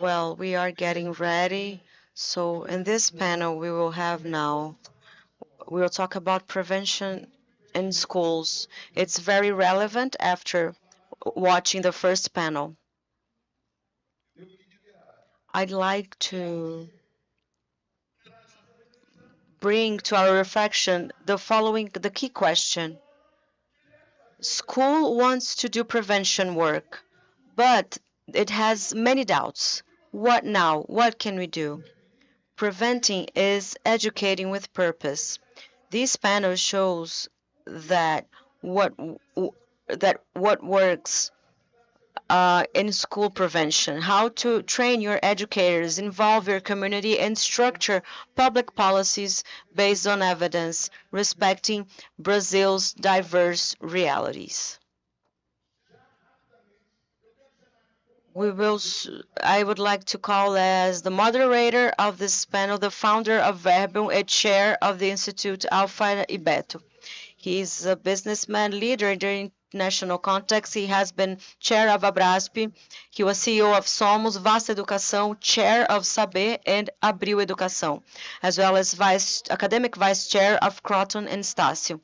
Well, we are getting ready. So in this panel, we will talk about prevention in schools. It's very relevant after watching the first panel. I'd like to bring to our reflection the key question. School wants to do prevention work, but it has many doubts. What now? What can we do? Preventing is educating with purpose. This panel shows that what works in school prevention, how to train your educators, involve your community, and structure public policies based on evidence, respecting Brazil's diverse realities. I would like to call as the moderator of this panel, the founder of Verbum and chair of the Institute Alfa Ibeto. He's a businessman, leader in the international context. He has been chair of Abrasp. He was CEO of Somos, Vasta Educação, chair of Saber and Abril Educação, as well as academic vice chair of Croton and Estácio.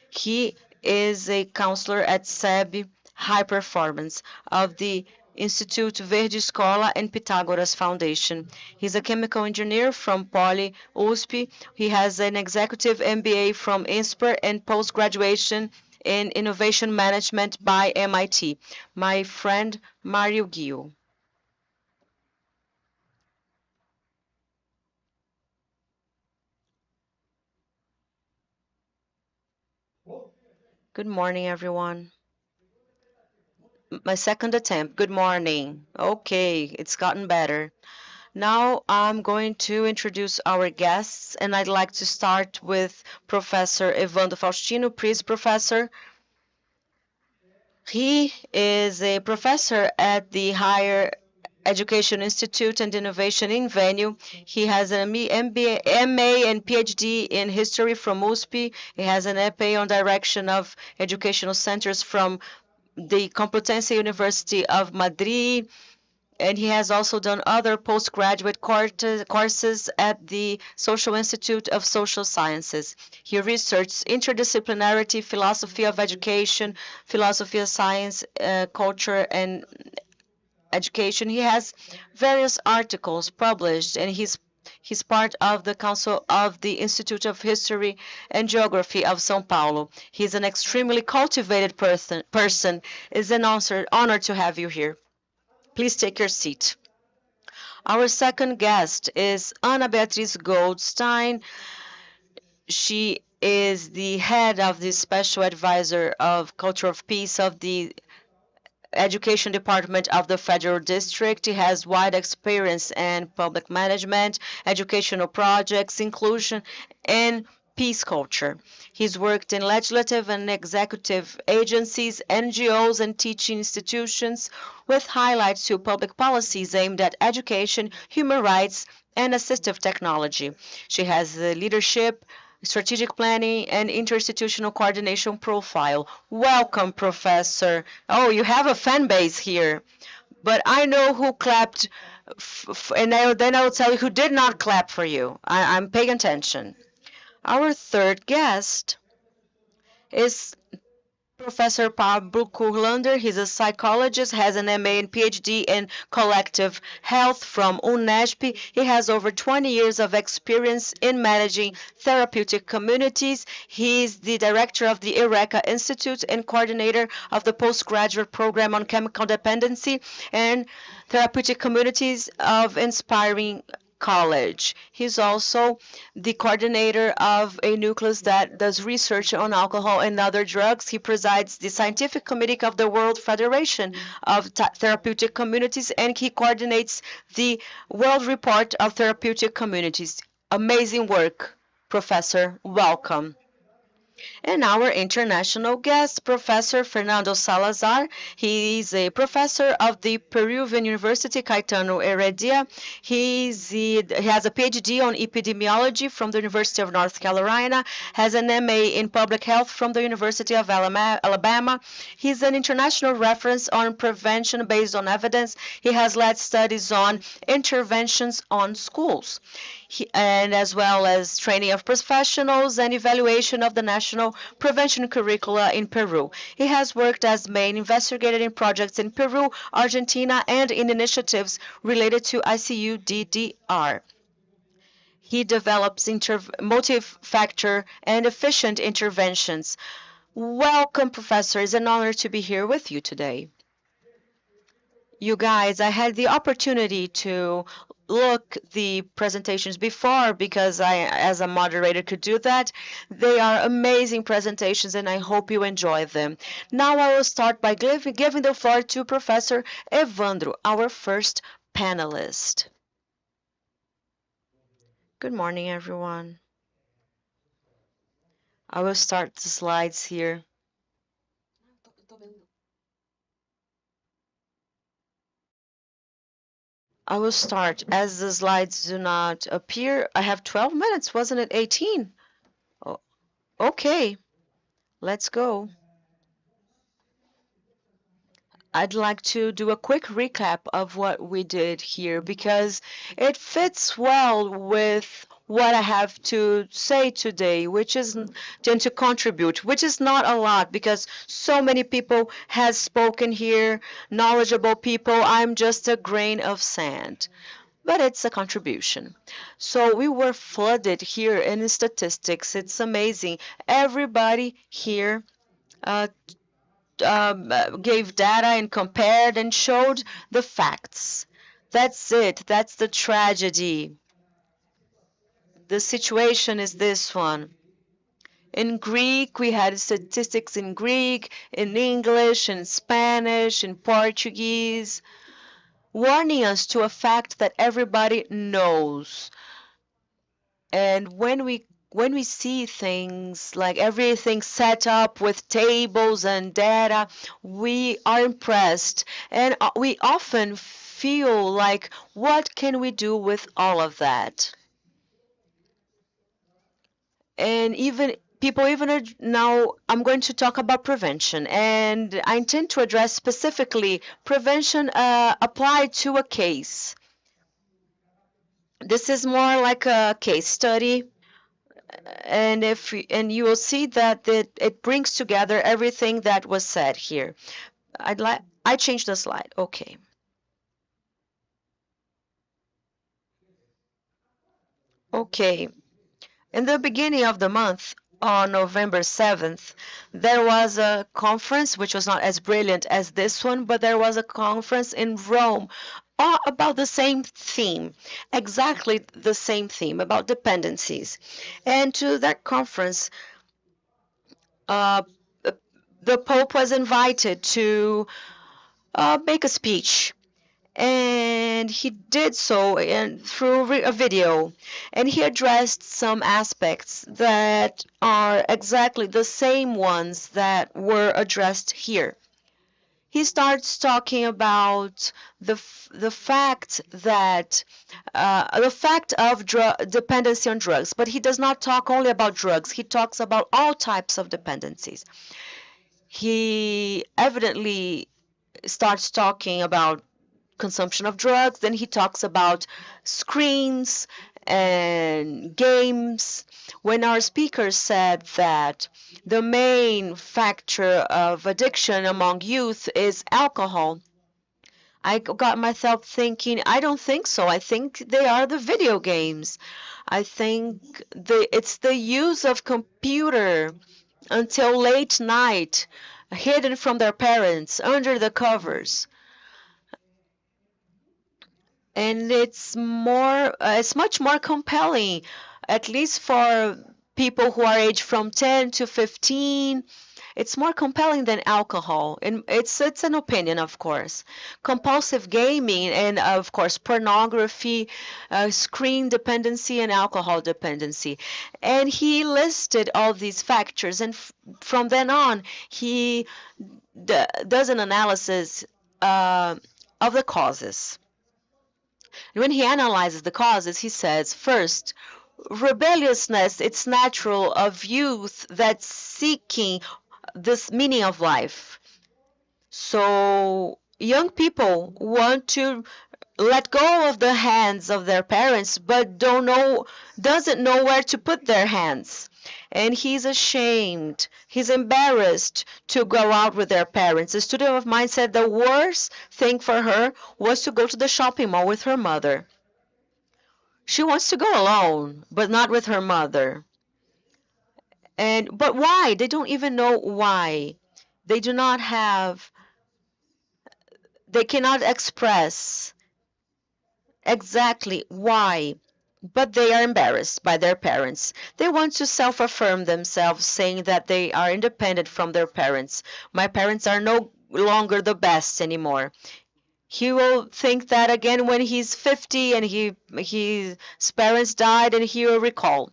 He is a counselor at SEB High Performance of the Institute Verde Escola and Pythagoras Foundation. He's a chemical engineer from Poly USP. He has an executive MBA from INSPER and post-graduation in innovation management by MIT. My friend Mario Guio. Good morning, everyone. My second attempt. Good morning. Okay, it's gotten better. Now I'm going to introduce our guests, and I'd like to start with Professor Evandro Faustino. Please, Professor. He is a professor at the Higher Education Institute and Innovation in Venue. He has an MBA, MA and PhD in history from USP. He has an FA on direction of educational centers from the Complutense University of Madrid, and he has also done other postgraduate courses at the Social Institute of Social Sciences. He researched interdisciplinarity, philosophy of education, philosophy of science, culture, and education. He has various articles published, and he's part of the Council of the Institute of History and Geography of São Paulo. He's an extremely cultivated person. It's an honor to have you here. Please take your seat. Our second guest is Ana Beatriz Goldstein. She is the head of the Special Advisor of Culture of Peace of the Education Department of the Federal District. He has wide experience in public management, educational projects, inclusion, and peace culture. He's worked in legislative and executive agencies, NGOs, and teaching institutions with highlights to public policies aimed at education, human rights, and assistive technology. She has the leadership, strategic planning, and interinstitutional coordination profile. Welcome, Professor. Oh, you have a fan base here. But I know who clapped, and then I will tell you who did not clap for you. I'm paying attention. Our third guest is Professor Pablo Kurlander. He's a psychologist, has an MA and PhD in collective health from UNESP. He has over 20 years of experience in managing therapeutic communities. He's the director of the Eureka Institute and coordinator of the postgraduate program on chemical dependency and therapeutic communities of Inspiring College. He's also the coordinator of a nucleus that does research on alcohol and other drugs. He presides the scientific committee of the World Federation of Therapeutic Communities, and he coordinates the World Report of Therapeutic Communities. Amazing work, Professor. Welcome. And our international guest, Professor Fernando Salazar. He is a professor of the Peruvian University, Caetano Heredia. He has a PhD on epidemiology from the University of North Carolina, has an MA in public health from the University of Alabama. He's an international reference on prevention based on evidence. He has led studies on interventions on schools. And as well as training of professionals and evaluation of the national prevention curricula in Peru. He has worked as main investigator in projects in Peru, Argentina, and in initiatives related to ICU-DDR. He develops multi-factor and efficient interventions. Welcome, Professor. It's an honor to be here with you today. You guys, I had the opportunity to look the presentations before because I, as a moderator, could do that. They are amazing presentations and I hope you enjoy them. Now I will start by giving the floor to Professor Evandro, our first panelist. Good morning, everyone. I will start the slides here. I will start. As the slides do not appear, I have 12 minutes, wasn't it 18? Oh, okay, let's go. I'd like to do a quick recap of what we did here because it fits well with what I have to say today, which is to contribute, which is not a lot because so many people has spoken here, knowledgeable people. I'm just a grain of sand, but it's a contribution. So we were flooded here in statistics. It's amazing. Everybody here gave data and compared and showed the facts. That's it. That's the tragedy. The situation is this one. In Greek, we had statistics in Greek, in English, in Spanish, in Portuguese, warning us to a fact that everybody knows. And when we see things like everything set up with tables and data, we are impressed. And we often feel like, what can we do with all of that? And even people even now, I'm going to talk about prevention. And I intend to address specifically prevention applied to a case. This is more like a case study. And you will see that it brings together everything that was said here. I changed the slide. Okay. Okay. In the beginning of the month, on November 7th, there was a conference which was not as brilliant as this one, but there was a conference in Rome all about the same theme, exactly the same theme about dependencies. And to that conference, the Pope was invited to make a speech. And he did so through a video. And he addressed some aspects that are exactly the same ones that were addressed here. He starts talking about the fact that the fact of dependency on drugs, but he does not talk only about drugs. He talks about all types of dependencies. He evidently starts talking about consumption of drugs. Then he talks about screens and games. When our speaker said that the main factor of addiction among youth is alcohol, I got myself thinking, I don't think so. I think they are the video games. I think it's the use of computer until late night, hidden from their parents, under the covers. And it's much more compelling, at least for people who are aged from 10 to 15. It's more compelling than alcohol. And it's an opinion, of course. Compulsive gaming and, of course, pornography, screen dependency, and alcohol dependency. And he listed all these factors. And from then on, he does an analysis of the causes. And when he analyzes the causes, he says, first, rebelliousness, it's natural of youth that's seeking this meaning of life. So young people want to let go of the hands of their parents, but doesn't know where to put their hands. And he's ashamed, he's embarrassed to go out with their parents. A student of mine said the worst thing for her was to go to the shopping mall with her mother. She wants to go alone, but not with her mother. But why? They don't even know why. They cannot express exactly why, but they are embarrassed by their parents. They want to self-affirm themselves, saying that they are independent from their parents. My parents are no longer the best anymore. He will think that again when he's 50 and his parents died, and he will recall.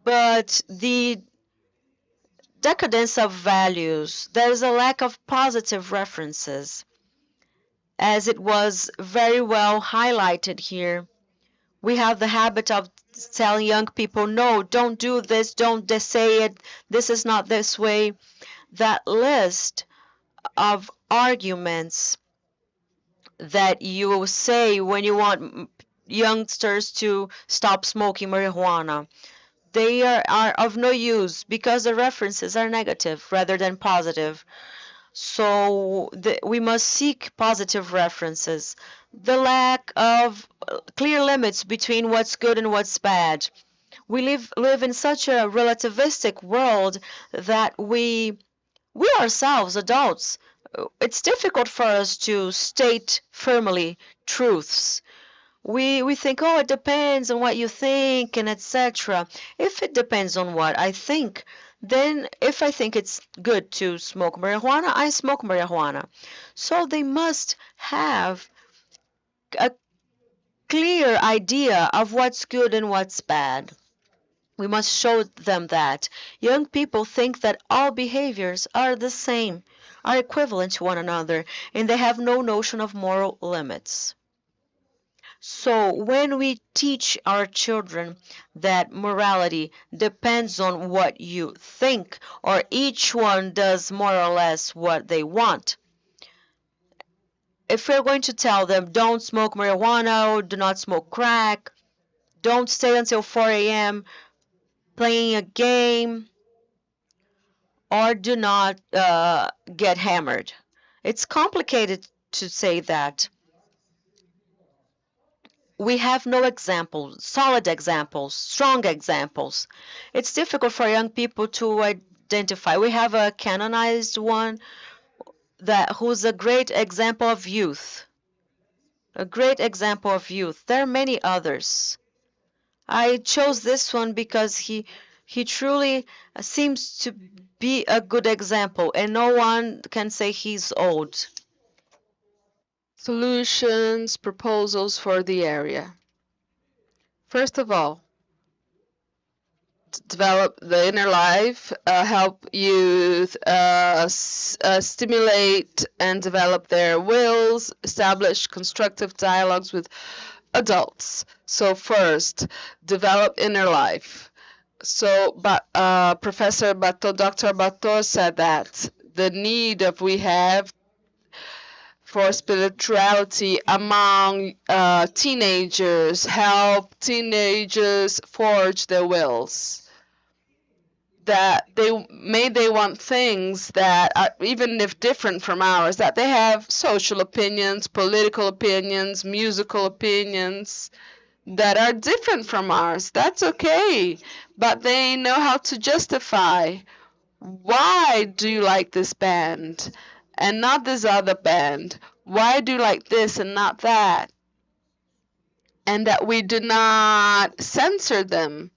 But the decadence of values, there's a lack of positive references, as it was very well highlighted here. We have the habit of telling young people, no, don't do this, don't say it, this is not this way. That list of arguments that you will say when you want youngsters to stop smoking marijuana, they are of no use because the references are negative rather than positive. So we must seek positive references. The lack of clear limits between what's good and what's bad. We live in such a relativistic world that we ourselves, adults, it's difficult for us to state firmly truths. We think, oh, it depends on what you think and etc. If it depends on what I think, then if I think it's good to smoke marijuana, I smoke marijuana. So they must have a clear idea of what's good and what's bad. We must show them that. Young people think that all behaviors are the same, are equivalent to one another, and they have no notion of moral limits. So when we teach our children that morality depends on what you think, or each one does more or less what they want, if we're going to tell them don't smoke marijuana or do not smoke crack, don't stay until 4 a.m. playing a game, or do not get hammered. It's complicated to say that. We have no examples, solid examples, strong examples. It's difficult for young people to identify. We have a canonized one who's a great example of youth. A great example of youth. There are many others. I chose this one because he truly seems to be a good example, and no one can say he's old. Solutions, proposals for the area. First of all, develop the inner life, help youth stimulate and develop their wills, establish constructive dialogues with adults. So first, develop inner life. So, Professor Bato, Dr. Bato said that the need of we have for spirituality among teenagers, help teenagers forge their wills. That they want things that are, even if different from ours, that they have social opinions, political opinions, musical opinions that are different from ours. That's okay, but they know how to justify why do you like this band and not this other band? Why do you like this and not that? And that we do not censor them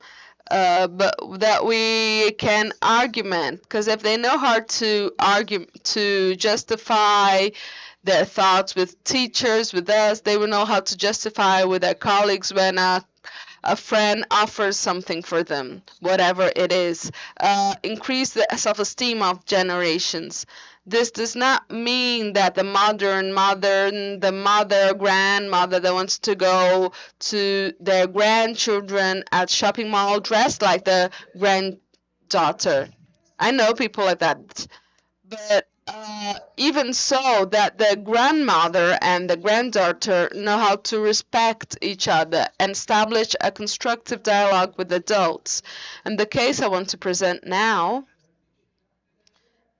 but that we can argument, because if they know how to argue, to justify their thoughts with teachers, with us, they will know how to justify with their colleagues when a friend offers something for them, whatever it is. Increase the self-esteem of generations. This does not mean that the mother, grandmother that wants to go to their grandchildren at shopping mall dressed like the granddaughter. I know people like that. But even so, that the grandmother and the granddaughter know how to respect each other and establish a constructive dialogue with adults. And the case I want to present now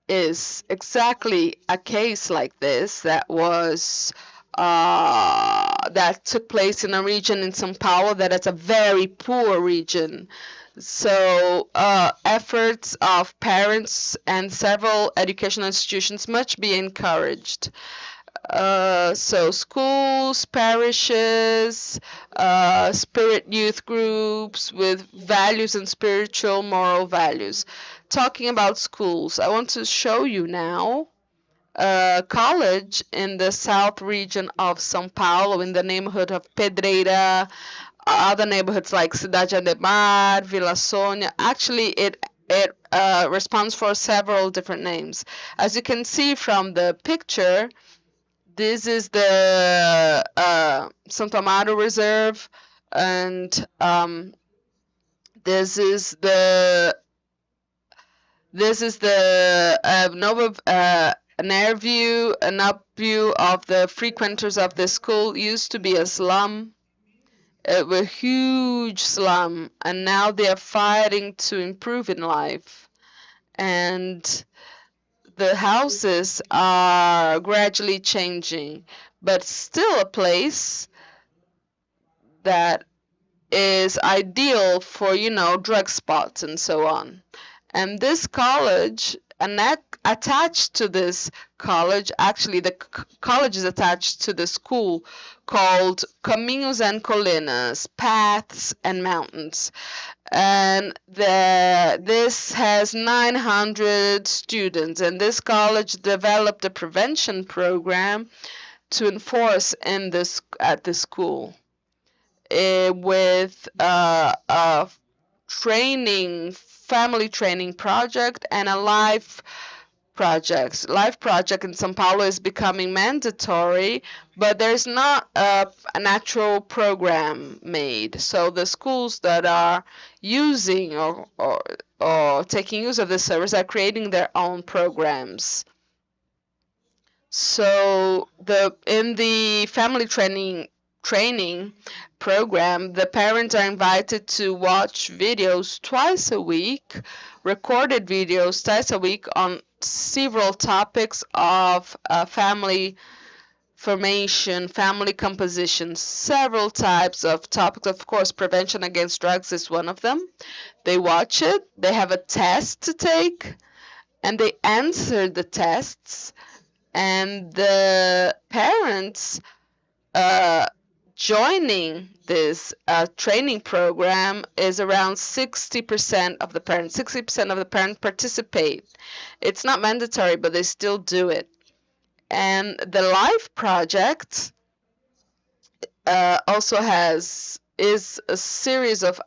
is exactly a case like this that took place in a region in São Paulo that is a very poor region. So efforts of parents and several educational institutions must be encouraged. So schools, parishes, spirit youth groups with values and spiritual moral values. Talking about schools, I want to show you now a college in the south region of São Paulo in the neighborhood of Pedreira, other neighborhoods like Cidade Ademar, Vila Sônia. Actually, it responds for several different names. As you can see from the picture, this is the Santo Amaro Reserve, and this is the Nova an air view, an up view of the frequenters of the school. Used to be a slum. It was a huge slum, and now they are fighting to improve in life. And the houses are gradually changing, but still a place that is ideal for, drug spots and so on. And this college, attached to this college, actually the college is attached to the school called Caminhos and Colinas, Paths and Mountains. And this has 900 students, and this college developed a prevention program to enforce at the school with a family training project and a life project. Life project in São Paulo is becoming mandatory, but there's not a natural program made. So the schools that are using or taking use of this service are creating their own programs. So in the family training program, the parents are invited to watch videos twice a week, recorded videos twice a week on several topics of family formation, family composition, several types of topics. Of course, prevention against drugs is one of them. They watch it, they have a test to take, and they answer the tests, and the parents joining this training program is around 60% of the parents. 60% of the parents participate. It's not mandatory, but they still do it. And the Life Project also is a series of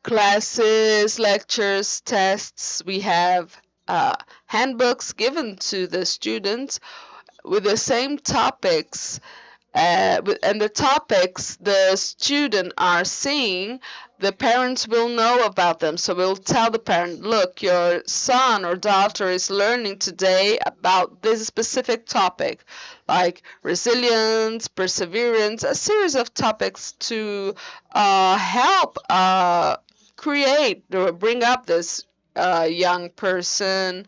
classes, lectures, tests. We have handbooks given to the students with the same topics. And the topics the student are seeing, the parents will know about them. So we'll tell the parent, look, your son or daughter is learning today about this specific topic, like resilience, perseverance, a series of topics to help create or bring up this young person.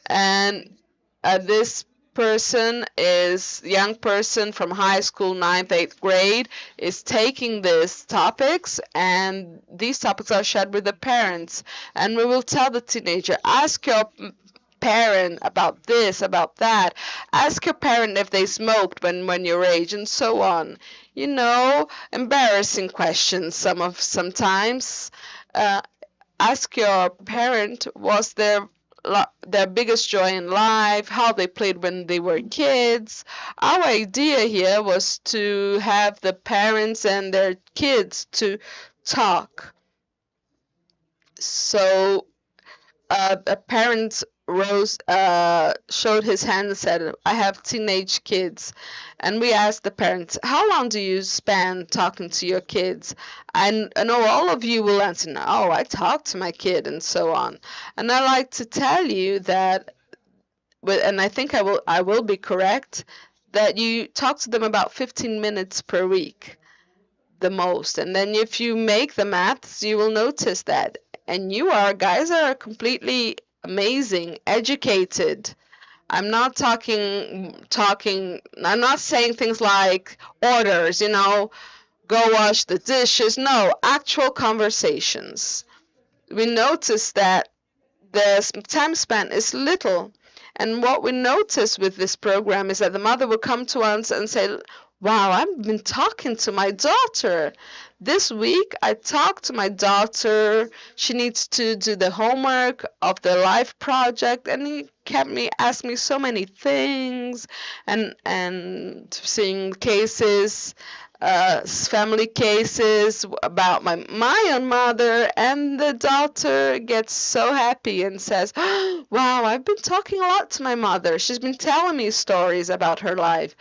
And this young person from high school, 9th, 8th grade, is taking these topics, and these topics are shared with the parents. And we will tell the teenager, ask your parent about this, about that. Ask your parent if they smoked when your age, and so on. Embarrassing questions sometimes. ask your parent what's their biggest joy in life, how they played when they were kids. Our idea here was to have the parents and their kids to talk. So a parent showed his hand and said, I have teenage kids. And we asked the parents, how long do you spend talking to your kids? And I know all of you will answer, no, I talk to my kid and so on. And I like to tell you that, and I think I will be correct, that you talk to them about 15 minutes per week the most. And then if you make the maths, you will notice that. And guys are completely amazing, educated. I'm not I'm not saying things like orders, go wash the dishes. No, actual conversations. We notice that the time spent is little. And what we notice with this program is that the mother will come to us and say, wow, I've been talking to my daughter. This week I talked to my daughter. She needs to do the homework of the life project, and he kept me ask me so many things and seeing cases, family cases about my own mother, and the daughter gets so happy and says, wow, I've been talking a lot to my mother. She's been telling me stories about her life.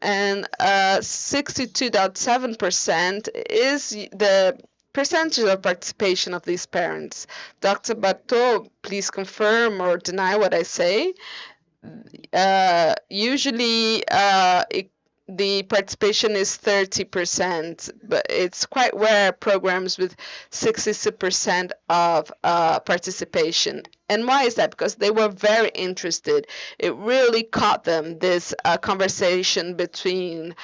And 62.7% is the percentage of participation of these parents. Dr. Bateau, please confirm or deny what I say. Usually, the participation is 30%, but it's quite rare programs with 60% of participation. And why is that? Because they were very interested. It really caught them, this conversation between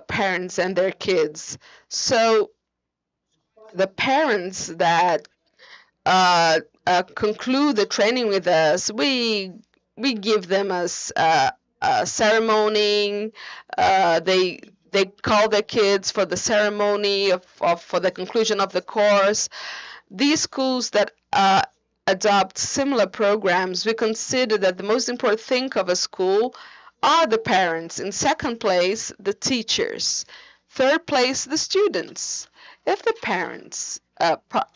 parents and their kids. So the parents that conclude the training with us, we give them a ceremony. They call their kids for the ceremony for the conclusion of the course. These schools that adopt similar programs, we consider that the most important thing of a school are the parents. In second place, the teachers. Third place, the students. If the parents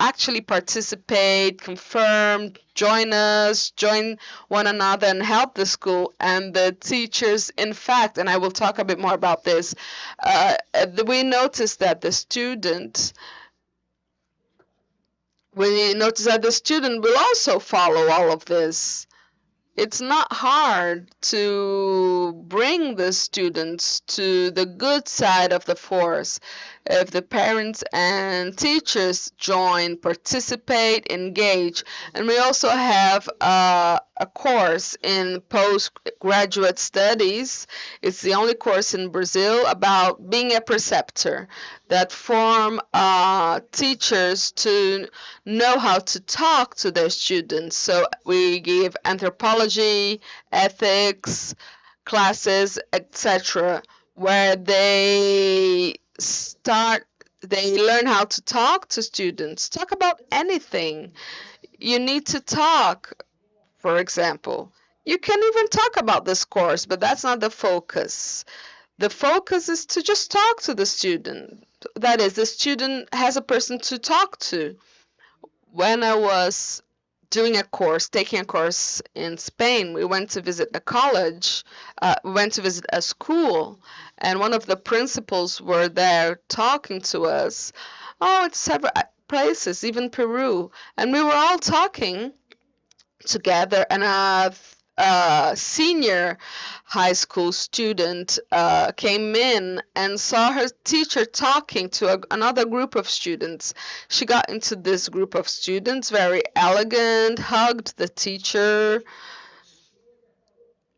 actually participate, confirm, join us, join one another, and help the school, and the teachers, in fact, and I will talk a bit more about this, we notice that the student will also follow all of this. It's not hard to bring the students to the good side of the force if the parents and teachers join, participate, engage. And we also have a course in postgraduate studies. It's the only course in Brazil about being a preceptor that form teachers to know how to talk to their students. So we give anthropology, ethics classes, etc., where they learn how to talk to students, talk about anything. You need to talk, for example. You can even talk about this course, but that's not the focus. The focus is to just talk to the student. That is, the student has a person to talk to. When I was taking a course in Spain, we went to visit a college, we went to visit a school, and one of the principals were there talking to us. Oh, it's several places, even Peru. And we were all talking together, and a senior high school student came in and saw her teacher talking to another group of students. She got into this group of students, very elegant, hugged the teacher,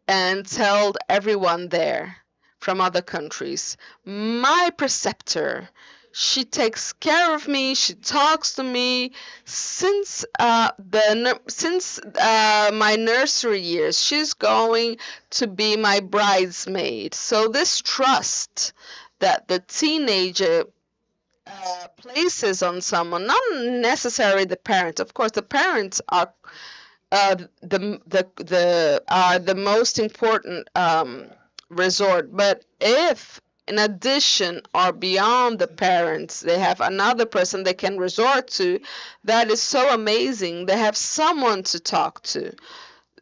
and told everyone there from other countries, my preceptor, she takes care of me, she talks to me since my nursery years. She's going to be my bridesmaid. So this trust that the teenager places on someone, not necessarily the parents. Of course, the parents are the most important resort. But if in addition or beyond the parents, they have another person they can resort to, that is so amazing. They have someone to talk to.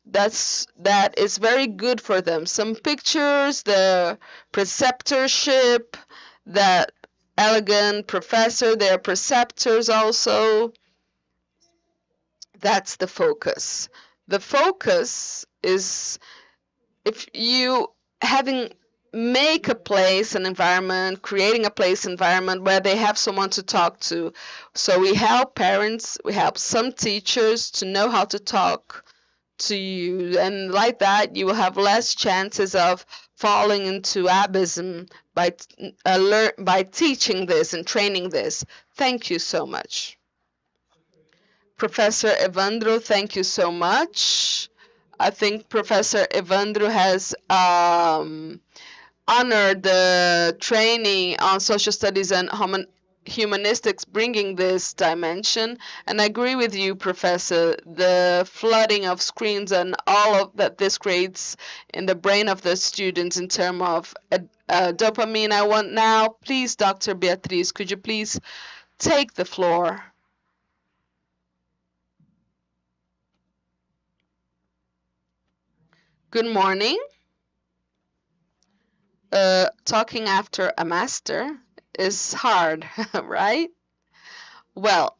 That is very good for them. Some pictures, the preceptorship, that elegant professor, their preceptors also. That's the focus. The focus is if you having make a place, an environment, creating a place environment where they have someone to talk to. So we help parents, we help some teachers to know how to talk to you, and like that you will have less chances of falling into abysm by teaching this and training this. Thank you so much. Professor Evandro, thank you so much. I think Professor Evandro has honored the training on social studies and humanistics, bringing this dimension. And I agree with you, Professor. The flooding of screens and all of that this creates in the brain of the students in terms of dopamine. I want now, please, Dr. Beatriz, could you please take the floor? Good morning. Talking after a master is hard, right? Well,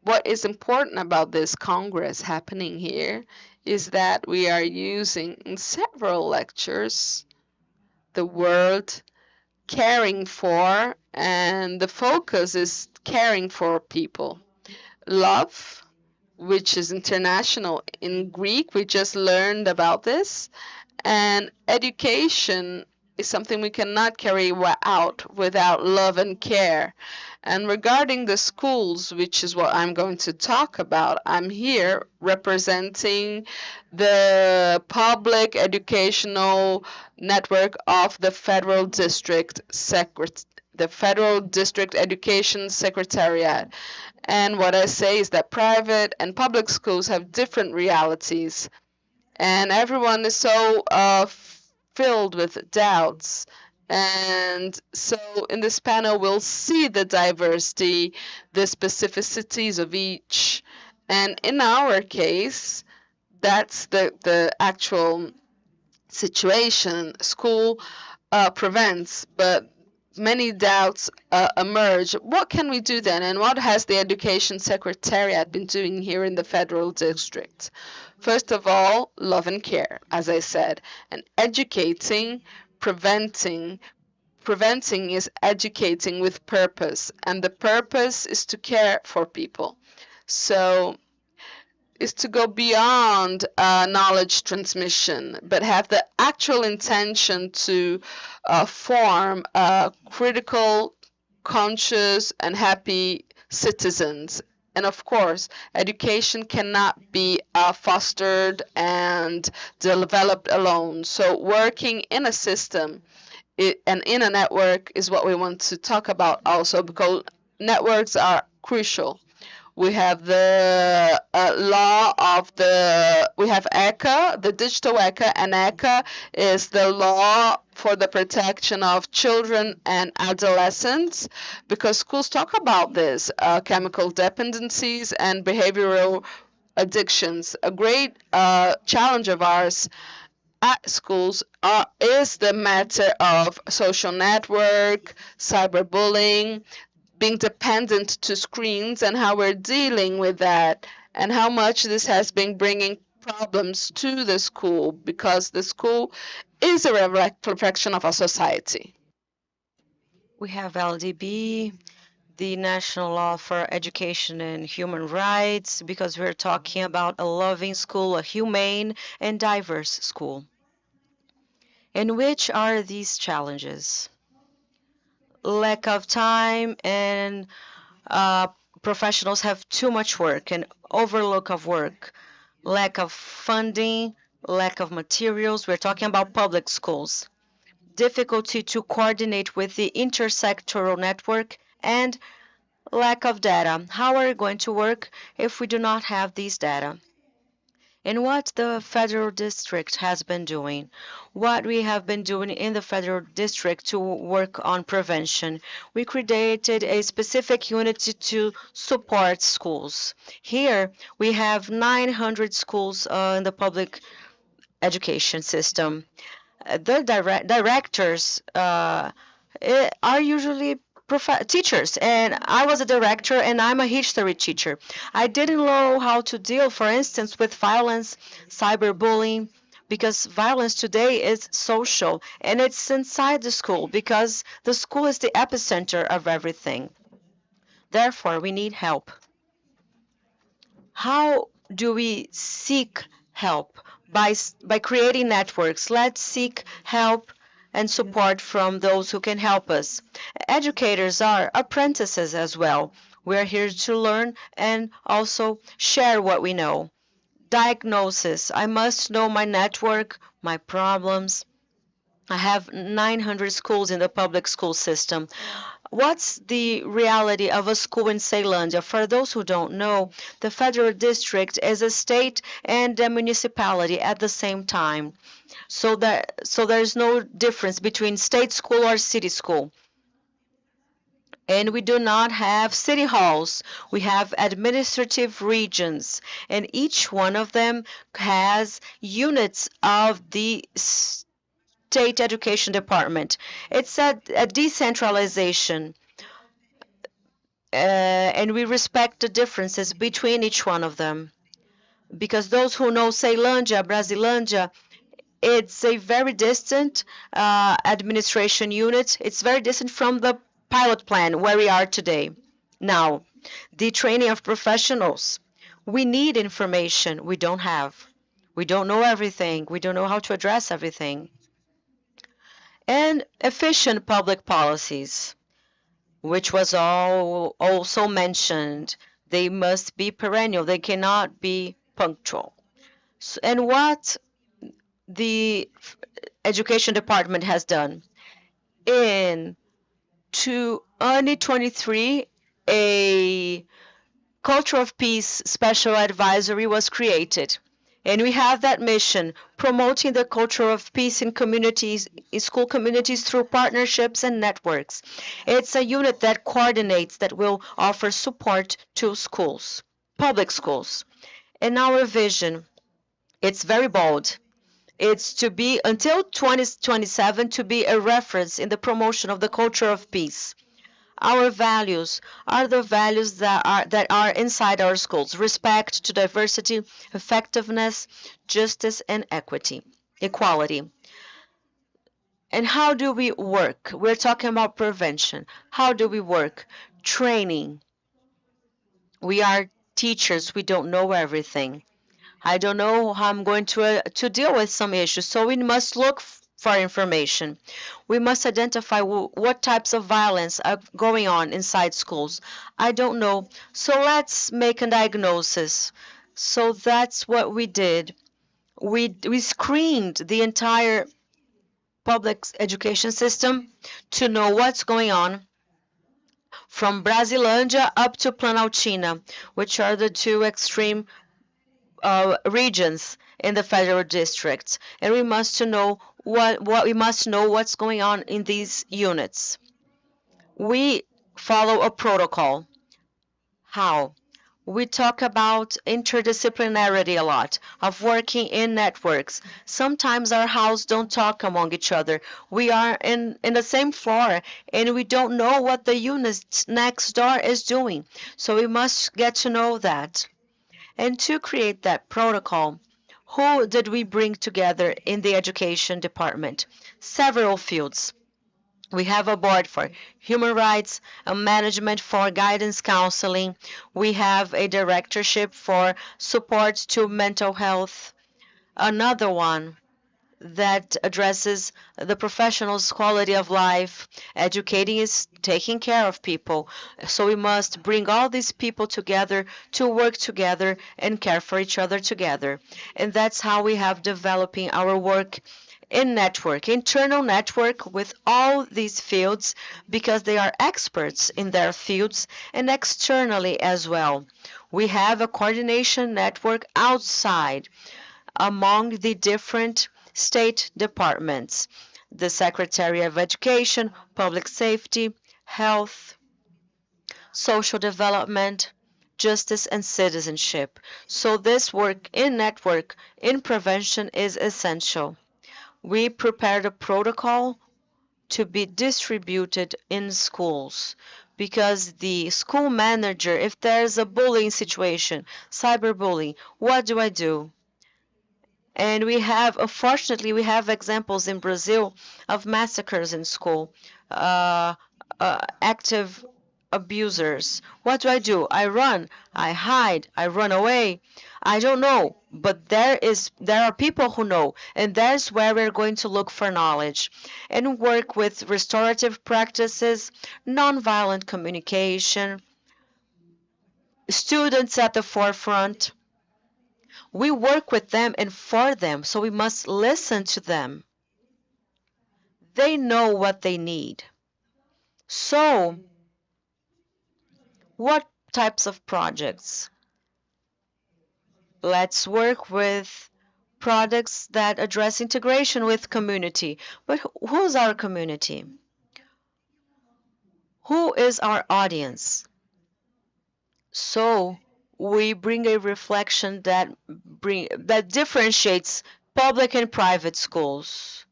what is important about this Congress happening here is that we are using in several lectures the word caring for, and the focus is caring for people. Love, which is international in Greek, we just learned about this, and education is something we cannot carry out without love and care. And regarding the schools, which is what I'm going to talk about, I'm here representing the public educational network of the Federal District Education Secretariat. And what I say is that private and public schools have different realities, and everyone is so filled with doubts. And so in this panel, we'll see the diversity, the specificities of each. And in our case, that's the actual situation. School prevents, but many doubts emerge. What can we do then? And what has the Education Secretariat been doing here in the Federal District? First of all, love and care, as I said, and educating, preventing. Preventing is educating with purpose, and the purpose is to care for people. So is to go beyond knowledge transmission, but have the actual intention to form critical, conscious, and happy citizens. And of course, education cannot be fostered and developed alone. So working in a system and in a network is what we want to talk about also, because networks are crucial. We have the law of we have ECA, the digital ECA, and ECA is the law for the protection of children and adolescents, because schools talk about this, chemical dependencies and behavioral addictions. A great challenge of ours at schools is the matter of social network, cyberbullying, being dependent to screens, and how we're dealing with that, and how much this has been bringing problems to the school, because the school is a reflection of our society. We have LDB, the National Law for Education and Human Rights, because we're talking about a loving school, a humane and diverse school. And which are these challenges? Lack of time, and professionals have too much work and overlook of work, lack of funding, lack of materials. We're talking about public schools. difficulty to coordinate with the intersectoral network, and lack of data. How are we going to work if we do not have these data? And what the federal district has been doing, what we have been doing in the federal district to work on prevention. We created a specific unit to support schools. Here we have 900 schools in the public education system. The directors are usually teachers, and I was a director and I'm a history teacher. I didn't know how to deal, for instance, with violence, cyberbullying, because violence today is social and it's inside the school because the school is the epicenter of everything. Therefore, we need help. How do we seek help? By creating networks. Let's seek help and support from those who can help us. Educators are apprentices as well. We're here to learn and also share what we know. Diagnosis. I must know my network, my problems. I have 900 schools in the public school system. What's the reality of a school in Ceilândia? For those who don't know, the federal district is a state and a municipality at the same time. So there's no difference between state school or city school. And we do not have city halls. We have administrative regions, and each one of them has units of the state education department. It's a decentralization. And we respect the differences between each one of them. Because those who know Ceilândia, Brasilândia, it's a very distant administration unit. It's very distant from the pilot plan where we are today. Now, the training of professionals. We need information we don't have. We don't know everything. We don't know how to address everything. And efficient public policies, which was also mentioned. They must be perennial. They cannot be punctual. And what the education department has done. In 2023, a Culture of Peace Special Advisory was created. And we have that mission, promoting the culture of peace in communities, in school communities through partnerships and networks. It's a unit that coordinates, that will offer support to schools, public schools. And our vision, it's very bold. It's to be, until 2027, to be a reference in the promotion of the culture of peace. Our values are the values that are inside our schools: respect to diversity, effectiveness, justice, and equality. And how do we work? We're talking about prevention. How do we work? Training. We are teachers. We don't know everything. I don't know how I'm going to deal with some issues, so we must look for information. We must identify what types of violence are going on inside schools. I don't know, so let's make a diagnosis. So that's what we did. We screened the entire public education system to know what's going on from Brasilândia up to Planaltina, which are the two extreme regions in the federal districts, and we must know what's going on in these units. We follow a protocol. How? We talk about interdisciplinarity a lot, of working in networks. Sometimes our houses don't talk among each other. We are in the same floor and we don't know what the unit next door is doing. So we must get to know that. And to create that protocol, who did we bring together in the education department? Several fields. We have a board for human rights, a management for guidance counseling. We have a directorship for support to mental health. Another one that addresses the professional's quality of life. Educating is taking care of people. So we must bring all these people together to work together and care for each other together. And that's how we have developing our work in network, internal network with all these fields because they are experts in their fields, and externally as well. We have a coordination network outside among the different state departments, the Secretary of Education, Public Safety, Health, Social Development, Justice, and Citizenship. So this work in network in prevention is essential. We prepared a protocol to be distributed in schools because the school manager, if there's a bullying situation, cyberbullying, what do I do? And we have, unfortunately, we have examples in Brazil of massacres in school, uh, active abusers. What do? I run, I hide, I run away. I don't know, but there are people who know, and that's where we're going to look for knowledge and work with restorative practices, nonviolent communication, students at the forefront. We work with them and for them, so we must listen to them. They know what they need. So, what types of projects? Let's work with products that address integration with community. But who's our community? Who is our audience? So, we bring a reflection that differentiates public and private schools.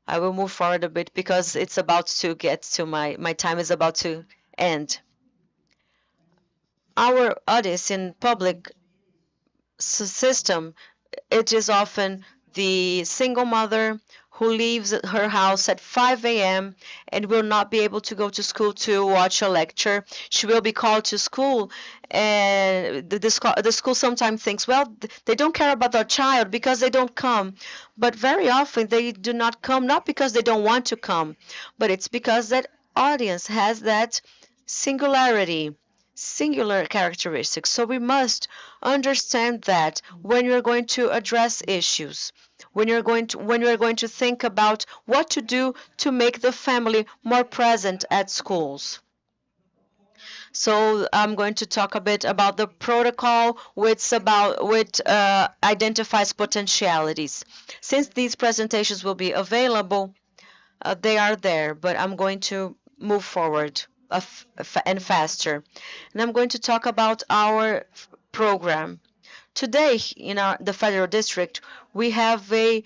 I will move forward a bit because it's about to get to my time is about to end. Our audience in public system, it is often the single mother who leaves her house at 5 a.m. and will not be able to go to school to watch a lecture. She will be called to school, and the school sometimes thinks, well, they don't care about their child because they don't come. But very often they do not come, not because they don't want to come, but it's because that audience has that singularity, singular characteristics. So we must understand that when you're going to address issues, when you're going to think about what to do to make the family more present at schools. So I'm going to talk a bit about the protocol, which identifies potentialities. Since these presentations will be available, they are there, but I'm going to move forward and faster. And I'm going to talk about our program. Today, in the Federal District, we have a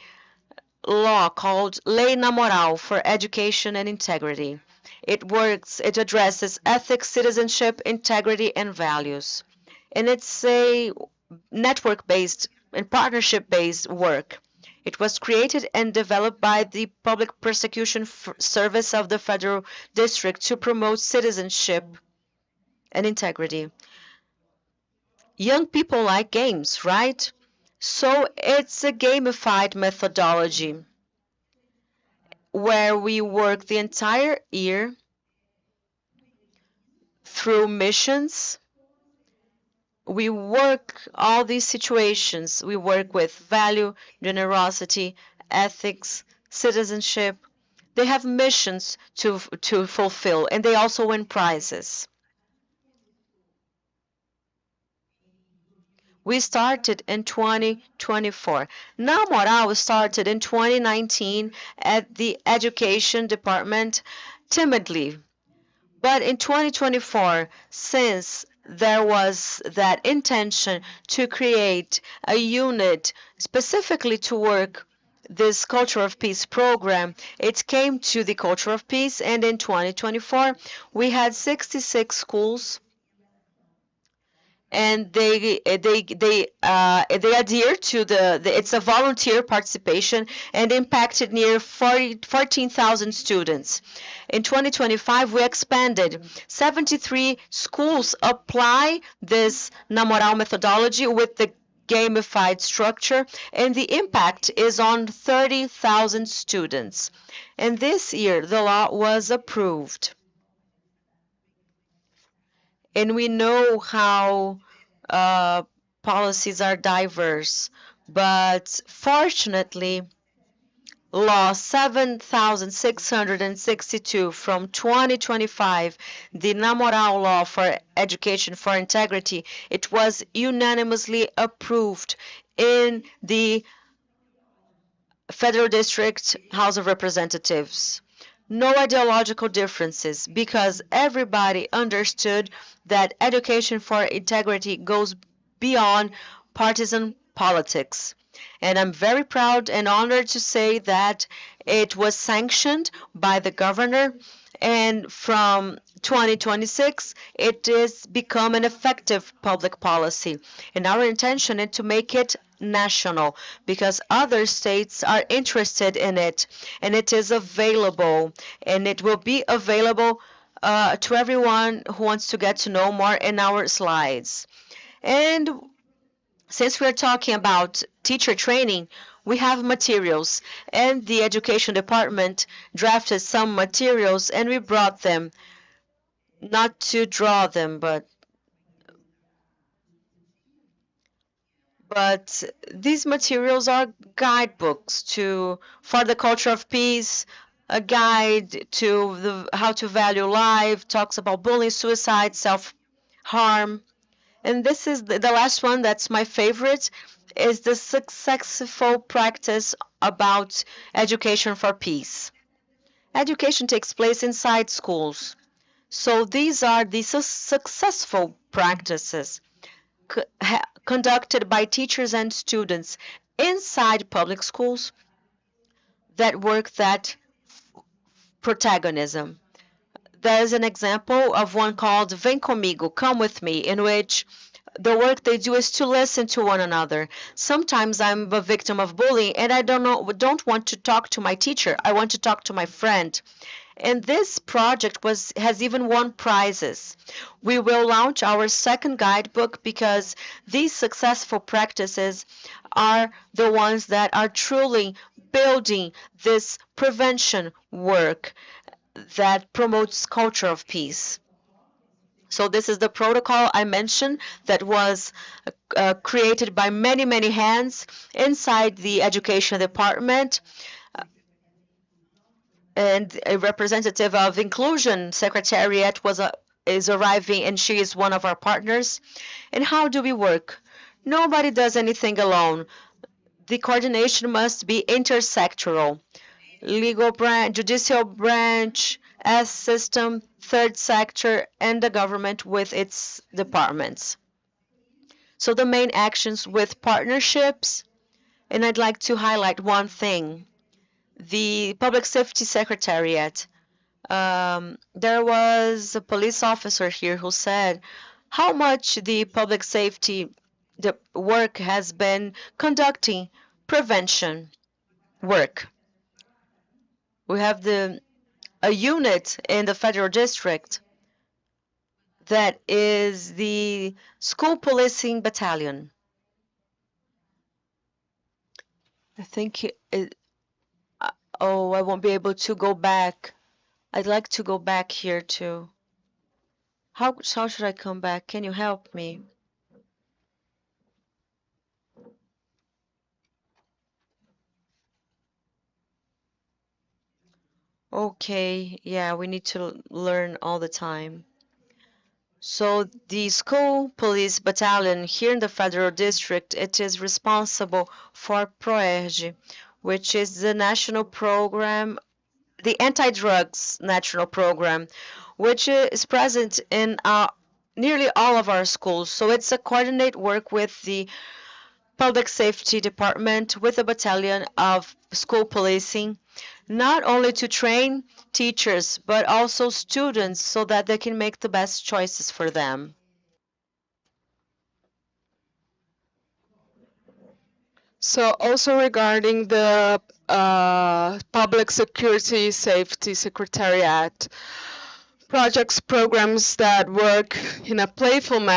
law called Lei na Moral for Education and Integrity. It addresses ethics, citizenship, integrity, and values. And it's a network-based and partnership-based work. It was created and developed by the Public Prosecution Service of the Federal District to promote citizenship and integrity. Young people like games, right? So it's a gamified methodology where we work the entire year through missions. We work all these situations. We work with value, generosity, ethics, citizenship. They have missions to fulfill, and they also win prizes. We started in 2024. Na Moral started in 2019 at the Education Department timidly. But in 2024, since there was that intention to create a unit specifically to work this Culture of Peace program, it came to the Culture of Peace, and in 2024, we had 66 schools, and they adhere to it's a volunteer participation and impacted near 14,000 students. In 2025, we expanded. 73 schools apply this Na Moral methodology with the gamified structure, and the impact is on 30,000 students. And this year, the law was approved. And we know how policies are diverse, but fortunately, Law 7662 from 2025, the Namoral Law for Education for Integrity, it was unanimously approved in the Federal District House of Representatives. No ideological differences because everybody understood that education for integrity goes beyond partisan politics. And I'm very proud and honored to say that it was sanctioned by the governor, and from 2026 it is become an effective public policy. And our intention is to make it national because other states are interested in it, and it is available, and it will be available to everyone who wants to get to know more in our slides. And since we're talking about teacher training, we have materials, and the education department drafted some materials and we brought them, not to draw them, but these materials are guidebooks for the culture of peace, a guide to how to value life, talks about bullying, suicide, self-harm. And this is the last one that's my favorite, is the successful practice about education for peace. Education takes place inside schools. So these are the successful practices conducted by teachers and students inside public schools that work that protagonism. There's an example of one called Vem Comigo, Come With Me, in which the work they do is to listen to one another. Sometimes I'm a victim of bullying and I don't want to talk to my teacher. I want to talk to my friend. And this project has even won prizes. We will launch our second guidebook because these successful practices are the ones that are truly building this prevention work that promotes culture of peace. So this is the protocol I mentioned that was created by many, many hands inside the education department, and a representative of inclusion secretariat is arriving, and she is one of our partners. And how do we work? Nobody does anything alone. The coordination must be intersectoral. Legal branch, judicial branch, S system, third sector, and the government with its departments. So the main actions with partnerships, and I'd like to highlight one thing. The Public Safety Secretariat, there was a police officer here who said how much the public safety work has been conducting prevention work. We have a unit in the federal district that is the school policing battalion. I think oh, I won't be able to go back. I'd like to go back here too. How should I come back? Can you help me? Okay, yeah, we need to learn all the time. So the school police battalion here in the federal district, it is responsible for PROERG, which is the national program, the anti-drugs national program, which is present in nearly all of our schools. So it's a coordinate work with the public safety department, with a battalion of school policing, not only to train teachers, but also students so that they can make the best choices for them. So also regarding the Public Security Safety Secretariat, projects, programs that work in a playful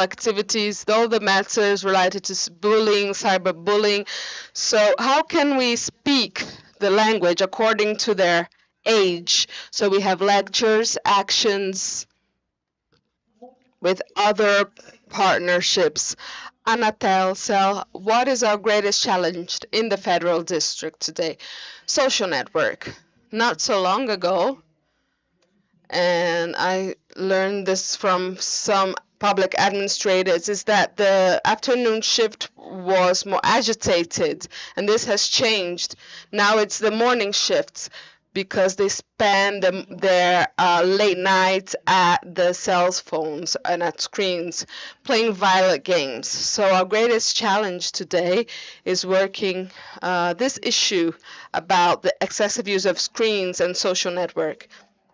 activities, all the matters related to bullying, cyberbullying. So how can we speak the language according to their age? So we have lectures, actions with other partnerships. Anatel, so what is our greatest challenge in the federal district today? Social network. Not so long ago, and I learned this from some public administrators, is that the afternoon shift was more agitated, and this has changed. Now it's the morning shifts because they spend their late nights at the cell phones and at screens playing violent games. So our greatest challenge today is working this issue about the excessive use of screens and social network.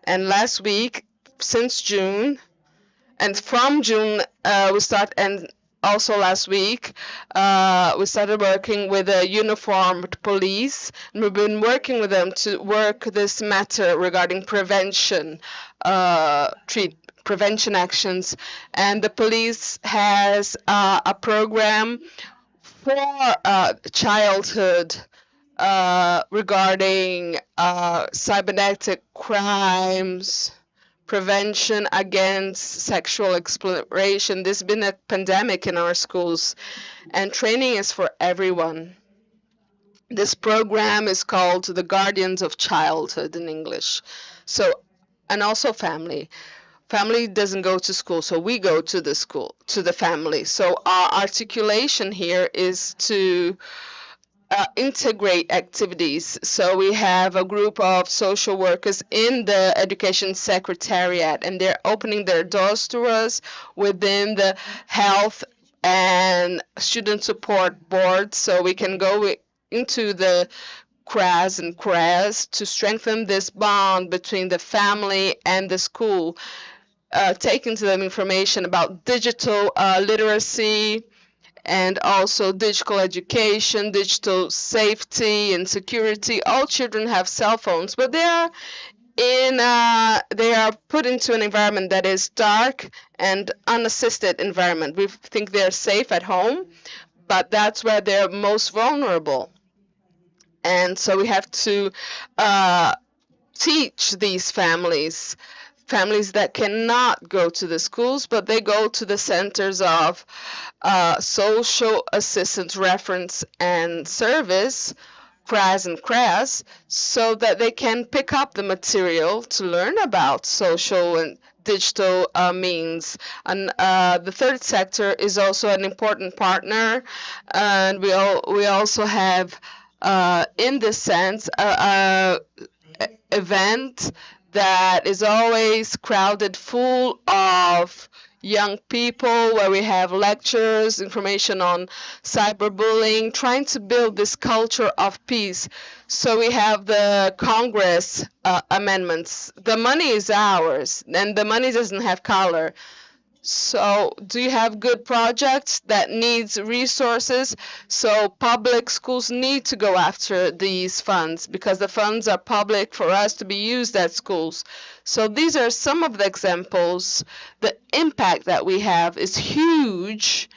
And last week, since June, and from June, we start, and also last week, we started working with a uniformed police, and we've been working with them to work this matter regarding prevention, prevention actions. And the police has a program for childhood regarding cybernetic crimes, prevention against sexual exploration. There's been a pandemic in our schools, and training is for everyone. This program is called the Guardians of Childhood in English. So, and also family. Family doesn't go to school, so we go to the school, to the family. So our articulation here is to integrate activities. So we have a group of social workers in the education secretariat, and they're opening their doors to us within the health and student support board, so we can go into the CRAS and CRAS to strengthen this bond between the family and the school, taking to them information about digital literacy, and also digital education, digital safety and security. All children have cell phones, but they are put into an environment that is dark and unassisted environment. We think they're safe at home, but that's where they're most vulnerable. And so we have to teach these families that cannot go to the schools, but they go to the centers of social assistance reference and service, CRAS and CRAS, so that they can pick up the material to learn about social and digital means. And the third sector is also an important partner, and we also have, in this sense, a event that is always crowded full of young people, where we have lectures, information on cyberbullying, trying to build this culture of peace. So we have the Congress amendments. The money is ours, and the money doesn't have color. So do you have good projects that needs resources? So public schools need to go after these funds because the funds are public for us to be used at schools. So these are some of the examples. The impact that we have is huge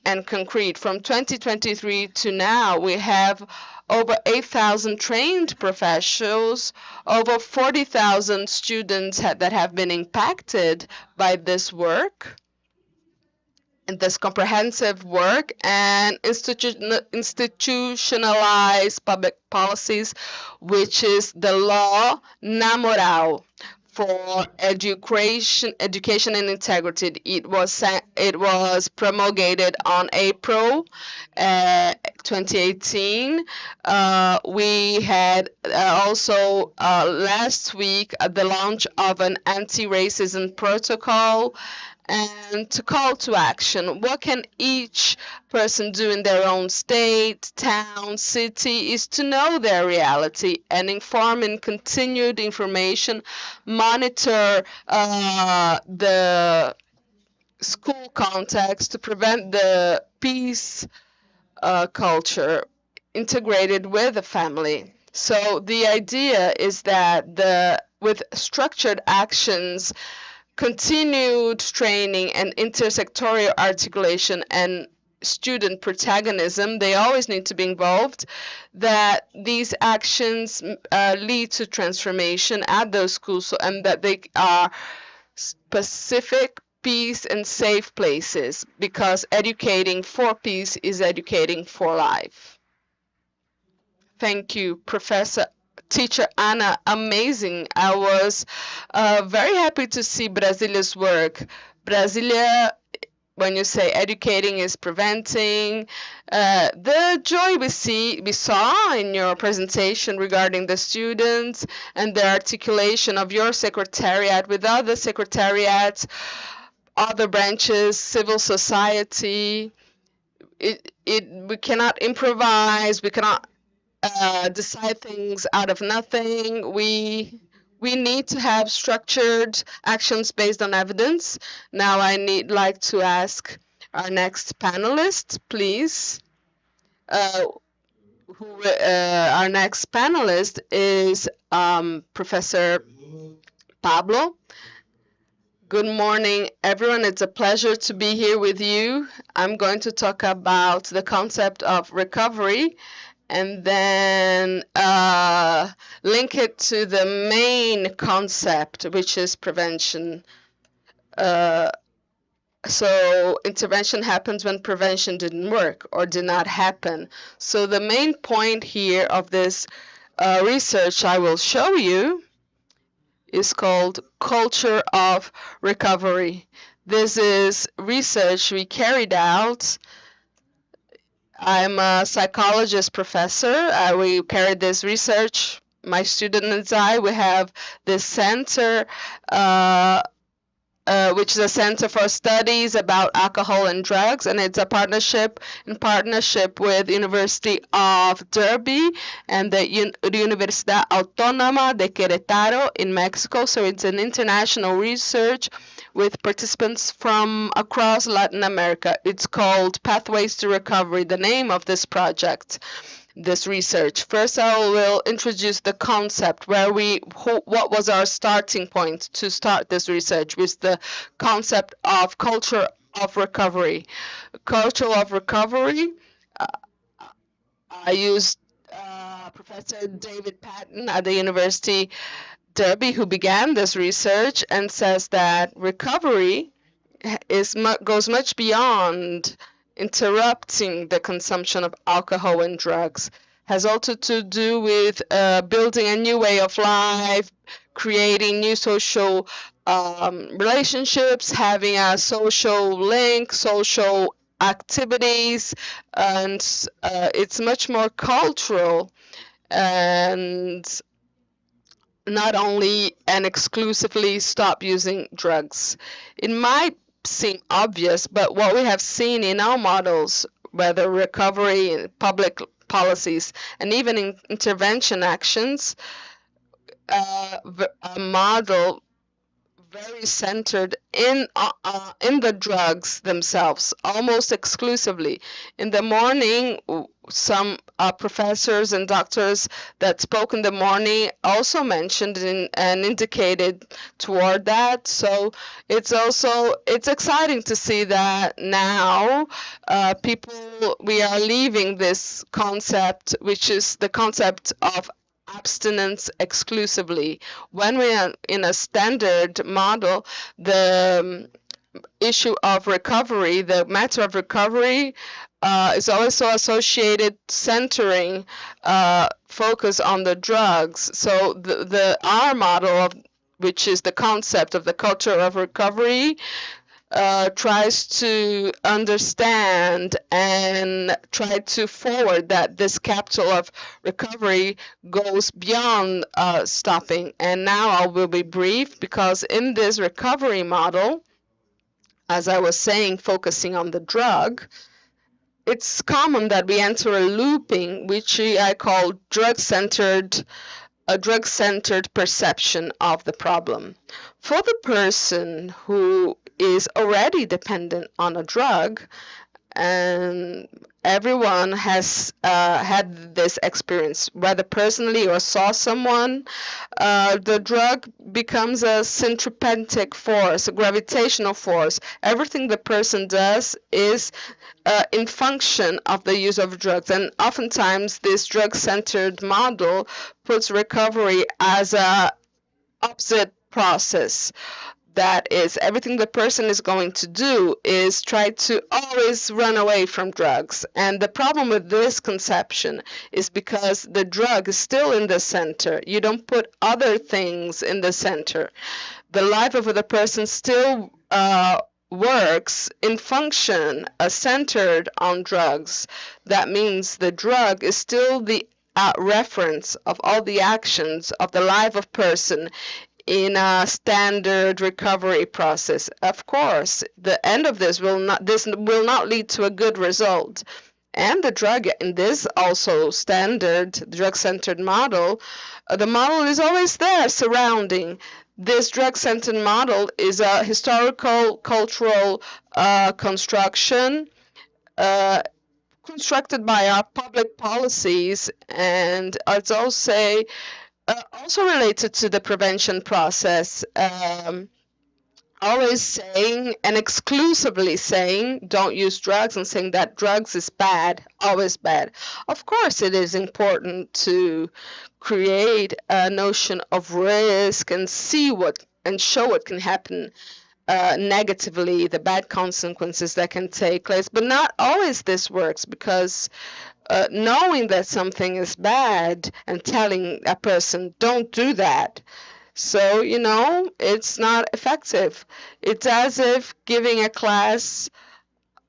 and concrete. From 2023 to now, we have over 8,000 trained professionals, over 40,000 students that have been impacted by this work, and this comprehensive work, and institutionalized public policies, which is the law na moral for education and integrity. It was promulgated on April 2018. We had also last week the launch of an anti-racism protocol, and to call to action. What can each person do in their own state, town, city is to know their reality and inform in continued information, monitor the school context to prevent the peace culture integrated with the family. So the idea is that the with structured actions, continued training, and intersectorial articulation and student protagonism, they always need to be involved, that these actions lead to transformation at those schools, and that they are specific, peace, and safe places, because educating for peace is educating for life. Thank you, Professor Teacher Anna. Amazing. I was very happy to see Brasilia's work. Brasilia, when you say educating is preventing, the joy we saw in your presentation regarding the students and the articulation of your secretariat with other secretariats, other branches, civil society. We cannot improvise. We cannot decide things out of nothing. We need to have structured actions based on evidence. Now I like to ask our next panelist, please. Our next panelist is Professor Pablo. Good morning, everyone. It's a pleasure to be here with you. I'm going to talk about the concept of recovery and then link it to the main concept, which is prevention. So intervention happens when prevention didn't work or did not happen. So the main point here of this research I will show you is called Culture of Recovery. This is research we carried out. I'm a psychologist professor. We carried this research. My student and I, we have this center, which is a center for studies about alcohol and drugs, and it's a partnership with University of Derby and the Universidad Autónoma de Querétaro in Mexico. So it's an international research with participants from across Latin America. It's called Pathways to Recovery, the name of this project, this research. First, I will introduce the concept what was our starting point to start this research, with the concept of culture of recovery. Culture of recovery, I used Professor David Patton at the University Derby, who began this research, and says that recovery goes much beyond interrupting the consumption of alcohol and drugs. Has also to do with building a new way of life, creating new social relationships, having a social link, social activities, and it's much more cultural and not only and exclusively stop using drugs. It might seem obvious, but what we have seen in our models, whether recovery in public policies and even in intervention actions, a model very centered in the drugs themselves, almost exclusively. In the morning, some professors and doctors that spoke in the morning also mentioned and indicated toward that. So it's exciting to see that now we are leaving this concept, which is the concept of abstinence exclusively. When we are in a standard model, the issue of recovery, the matter of recovery, is also associated centering focus on the drugs. So our model which is the concept of the culture of recovery, tries to understand and try to forward that this capital of recovery goes beyond stopping. And now I will be brief, because in this recovery model, as I was saying, focusing on the drug, it's common that we enter a looping, which I call a drug-centered perception of the problem. For the person who is already dependent on a drug, and everyone has had this experience, whether personally or saw someone. The drug becomes a centripetal force, a gravitational force. Everything the person does is in function of the use of drugs. And oftentimes, this drug-centered model puts recovery as a opposite process. That is, everything the person is going to do is try to always run away from drugs. And the problem with this conception is because the drug is still in the center. You don't put other things in the center. The life of the person still works in function centered on drugs. That means the drug is still the reference of all the actions of the life of person in a standard recovery process. Of course, the end of this will not lead to a good result. And the drug in this also standard drug-centered model, the model is always there surrounding. This drug-centered model is a historical, cultural construction constructed by our public policies, and it's also related to the prevention process. Always saying and exclusively saying don't use drugs and saying that drugs is bad, always bad. Of course, it is important to create a notion of risk and see what and show what can happen negatively, the bad consequences that can take place. But not always this works because knowing that something is bad and telling a person don't do that, so it's not effective. It's as if giving a class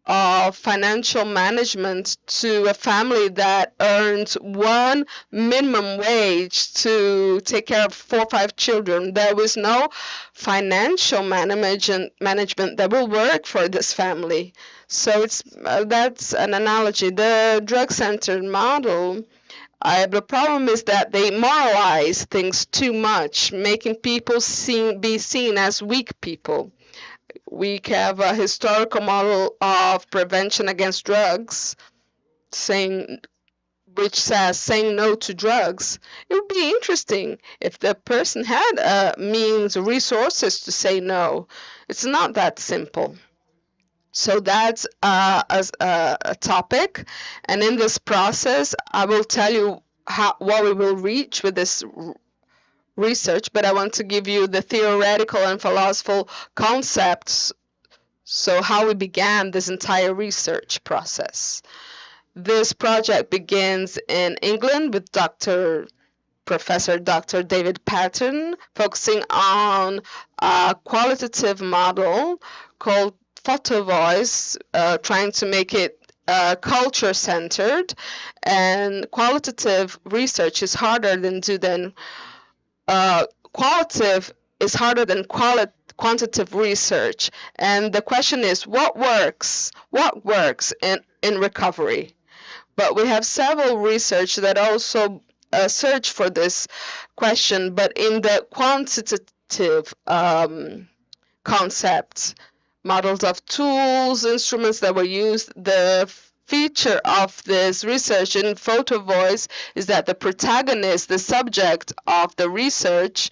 of financial management to a family that earns one minimum wage to take care of 4 or 5 children. There was no financial management that will work for this family. So that's an analogy. The drug-centered model, the problem is that they moralize things too much, making people be seen as weak people. We have a historical model of prevention against drugs, which says saying no to drugs. It would be interesting if the person had means, resources to say no. It's not that simple. So that's a topic, and in this process, I will tell you what we will reach with this research, but I want to give you the theoretical and philosophical concepts, so how we began this entire research process. This project begins in England with Professor Dr. David Patton, focusing on a qualitative model called photo voice, trying to make it culture-centered. And qualitative research is harder than qualitative is harder than quantitative research. And the question is, what works? What works in recovery? But we have several research that also search for this question, but in the quantitative concepts, models of tools, instruments that were used. The feature of this research in photo voice is that the protagonist, the subject of the research,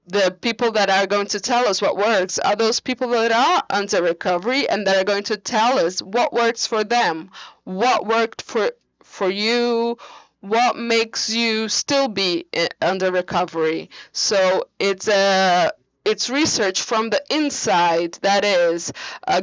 the people that are going to tell us what works are those people that are under recovery and that are going to tell us what works for them, what worked for you, what makes you still be under recovery. So it's research from the inside, that is,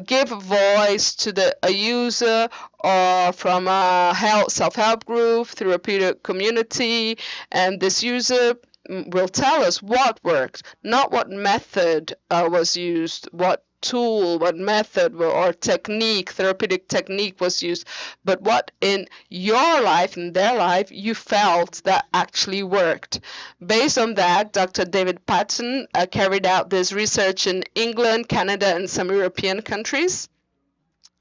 give voice to a user or from a self-help group, therapeutic community, and this user will tell us what worked, not what method was used, what tool, what method or technique, therapeutic technique was used, but what in your life, in their life, you felt that actually worked. Based on that, Dr. David Patton carried out this research in England, Canada, and some European countries.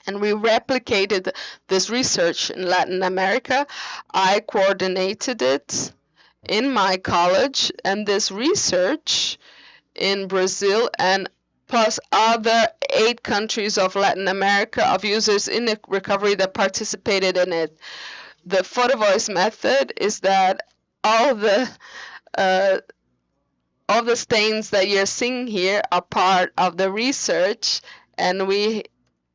And we replicated this research in Latin America. I coordinated it in my college, and this research in Brazil and plus other 8 countries of Latin America of users in the recovery that participated in it. The photo voice method is that all the uh, all the stains that you're seeing here are part of the research, and we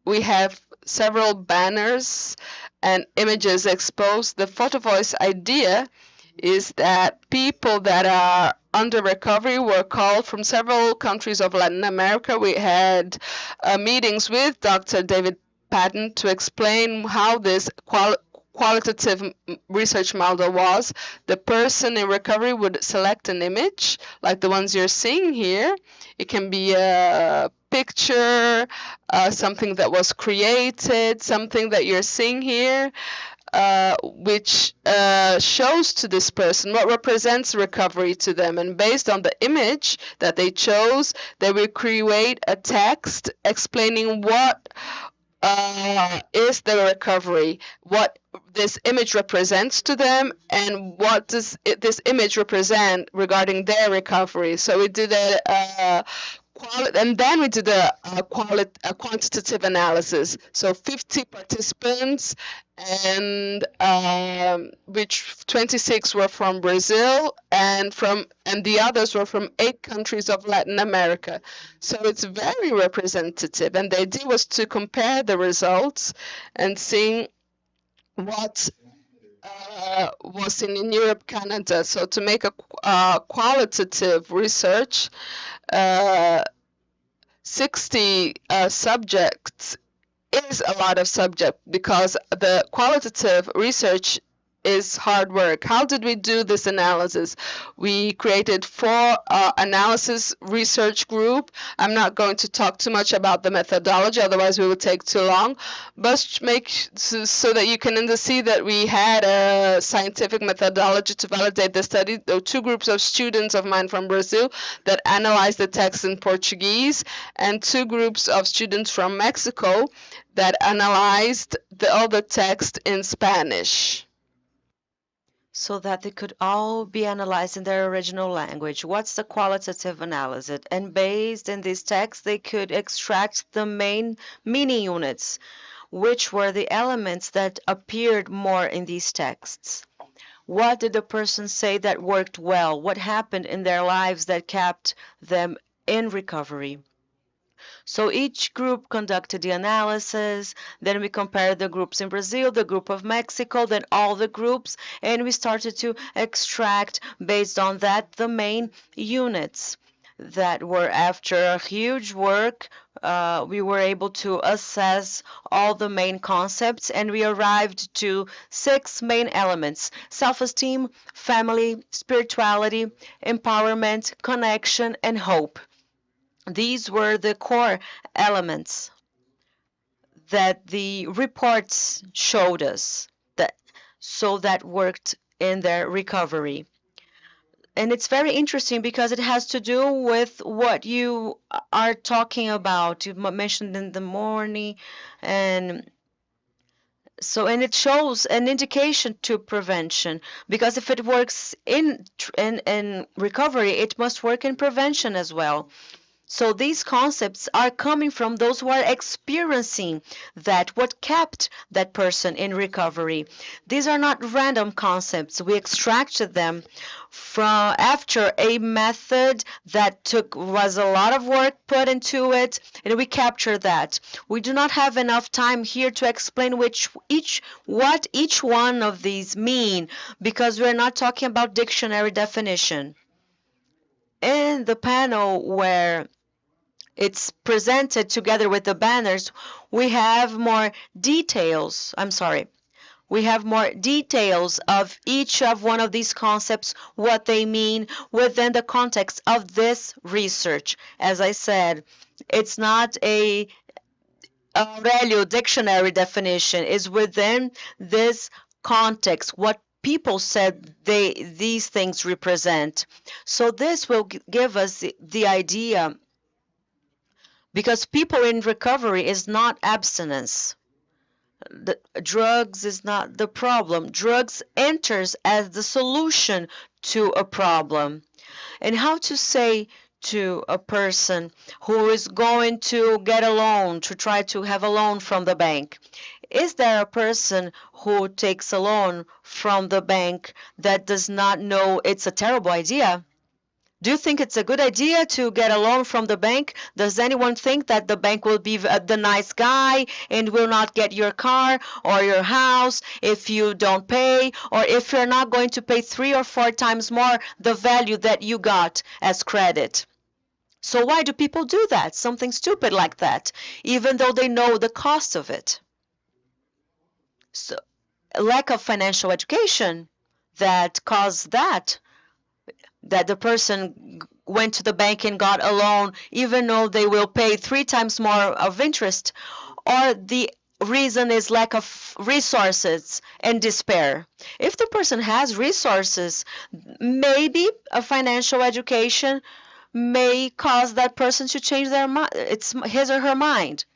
have several banners and images exposed. The photo voice idea is that people that are under recovery were called from several countries of Latin America. We had meetings with Dr. David Patton to explain how this qualitative research model was. The person in recovery would select an image like the ones you're seeing here. It can be a picture, something that was created, something that you're seeing here, which shows to this person what represents recovery to them. And based on the image that they chose, they will create a text explaining what is the recovery, what this image represents to them, and what does this image represent regarding their recovery. So we did and then we did a quantitative analysis. So 50 participants, and which 26 were from Brazil, and the others were from 8 countries of Latin America. So it's very representative, and the idea was to compare the results and seeing what was in Europe, Canada. So to make a qualitative research, 60 subjects is a lot of subject, because the qualitative research is hard work. How did we do this analysis? We created 4 analysis research group. I'm not going to talk too much about the methodology, otherwise we would take too long, but make so that you can see that we had a scientific methodology to validate the study. There were 2 groups of students of mine from Brazil that analyzed the text in Portuguese, and 2 groups of students from Mexico that analyzed all the text in Spanish. So that they could all be analyzed in their original language. What's the qualitative analysis? And based in these texts, they could extract the main meaning units, which were the elements that appeared more in these texts. What did the person say that worked well? What happened in their lives that kept them in recovery? So each group conducted the analysis, then we compared the groups in Brazil, the group of Mexico, then all the groups, and we started to extract, based on that, the main units that were, after a huge work, we were able to assess all the main concepts, and we arrived to 6 main elements: self-esteem, family, spirituality, empowerment, connection, and hope. These were the core elements that the reports showed us that worked in their recovery. And it's very interesting because it has to do with what you are talking about. You mentioned in the morning, and it shows an indication to prevention, because if it works in recovery, it must work in prevention as well. So these concepts are coming from those who are experiencing that, what kept that person in recovery. These are not random concepts. We extracted them from after a method that was a lot of work put into it, and we captured that. We do not have enough time here to explain what each one of these mean, because we're not talking about dictionary definition. In the panel where it's presented together with the banners, we have more details. We have more details of each of one of these concepts, what they mean within the context of this research. As I said, it's not a Aurelio dictionary definition. It's within this context, what people said these things represent. So this will give us the idea, because people in recovery is not abstinence. Drugs is not the problem. Drugs enters as the solution to a problem. And how to say to a person who is going to get a loan, to try to have a loan from the bank? Is there a person who takes a loan from the bank that does not know it's a terrible idea? Do you think it's a good idea to get a loan from the bank? Does anyone think that the bank will be the nice guy and will not get your car or your house if you don't pay, or if you're not going to pay 3 or 4 times more the value that you got as credit? So why do people do that? Something stupid like that, even though they know the cost of it. So lack of financial education that caused that the person went to the bank and got a loan even though they will pay 3 times more of interest, or the reason is lack of resources and despair. If the person has resources, maybe a financial education may cause that person to change their mind. It's his or her mind.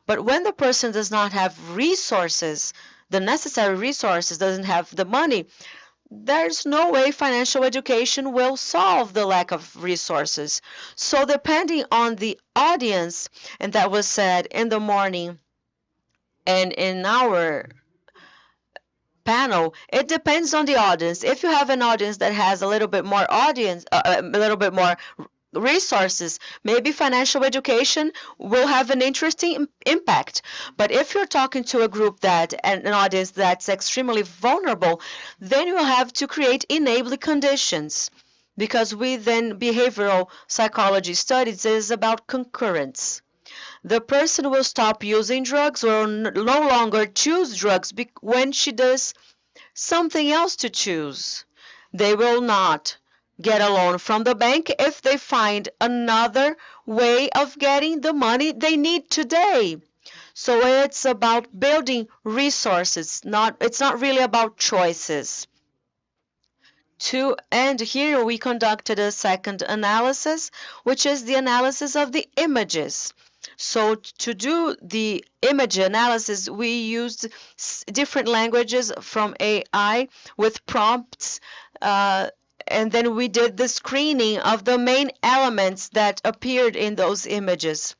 But when the person does not have resources, the necessary resources, doesn't have the money, there's no way financial education will solve the lack of resources. So depending on the audience, and that was said in the morning and in our panel, it depends on the audience. If you have an audience that has a little bit more resources, maybe financial education will have an interesting impact. But if you're talking to a group an audience that's extremely vulnerable, then you have to create enabling conditions. Because within behavioral psychology studies, it is about concurrence. The person will stop using drugs or no longer choose drugs when she does something else to choose. They will not get a loan from the bank if they find another way of getting the money they need today. So it's about building resources, it's not really about choices. To end here, we conducted a second analysis, which is the analysis of the images. So to do the image analysis, we used different languages from AI with prompts, and then we did the screening of the main elements that appeared in those images,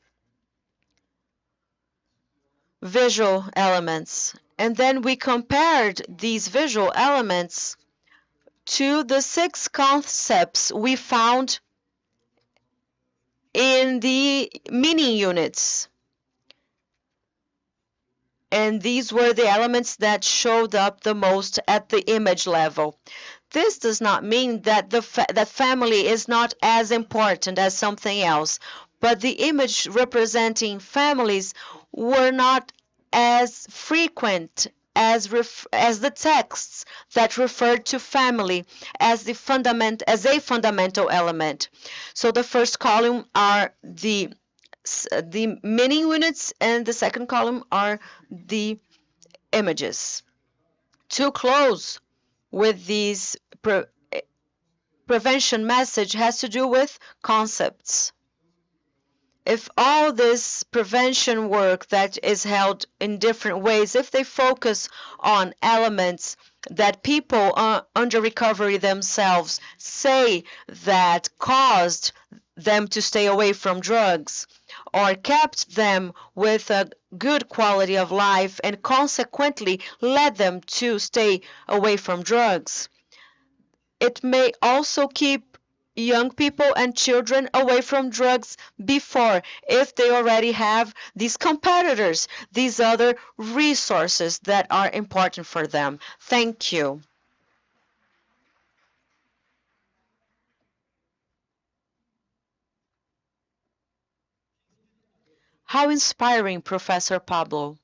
visual elements. And then we compared these visual elements to the 6 concepts we found in the meaning units. And these were the elements that showed up the most at the image level. This does not mean that that family is not as important as something else, but the image representing families were not as frequent as the texts that referred to family as a fundamental element. So the first column are the meaning units, and the second column are the images. To close with these prevention message has to do with concepts. If all this prevention work that is held in different ways, if they focus on elements that people under recovery themselves say that caused them to stay away from drugs, or kept them with a good quality of life and consequently led them to stay away from drugs, it may also keep young people and children away from drugs before, if they already have these competitors, these other resources that are important for them. Thank you. How inspiring, Professor Pablo.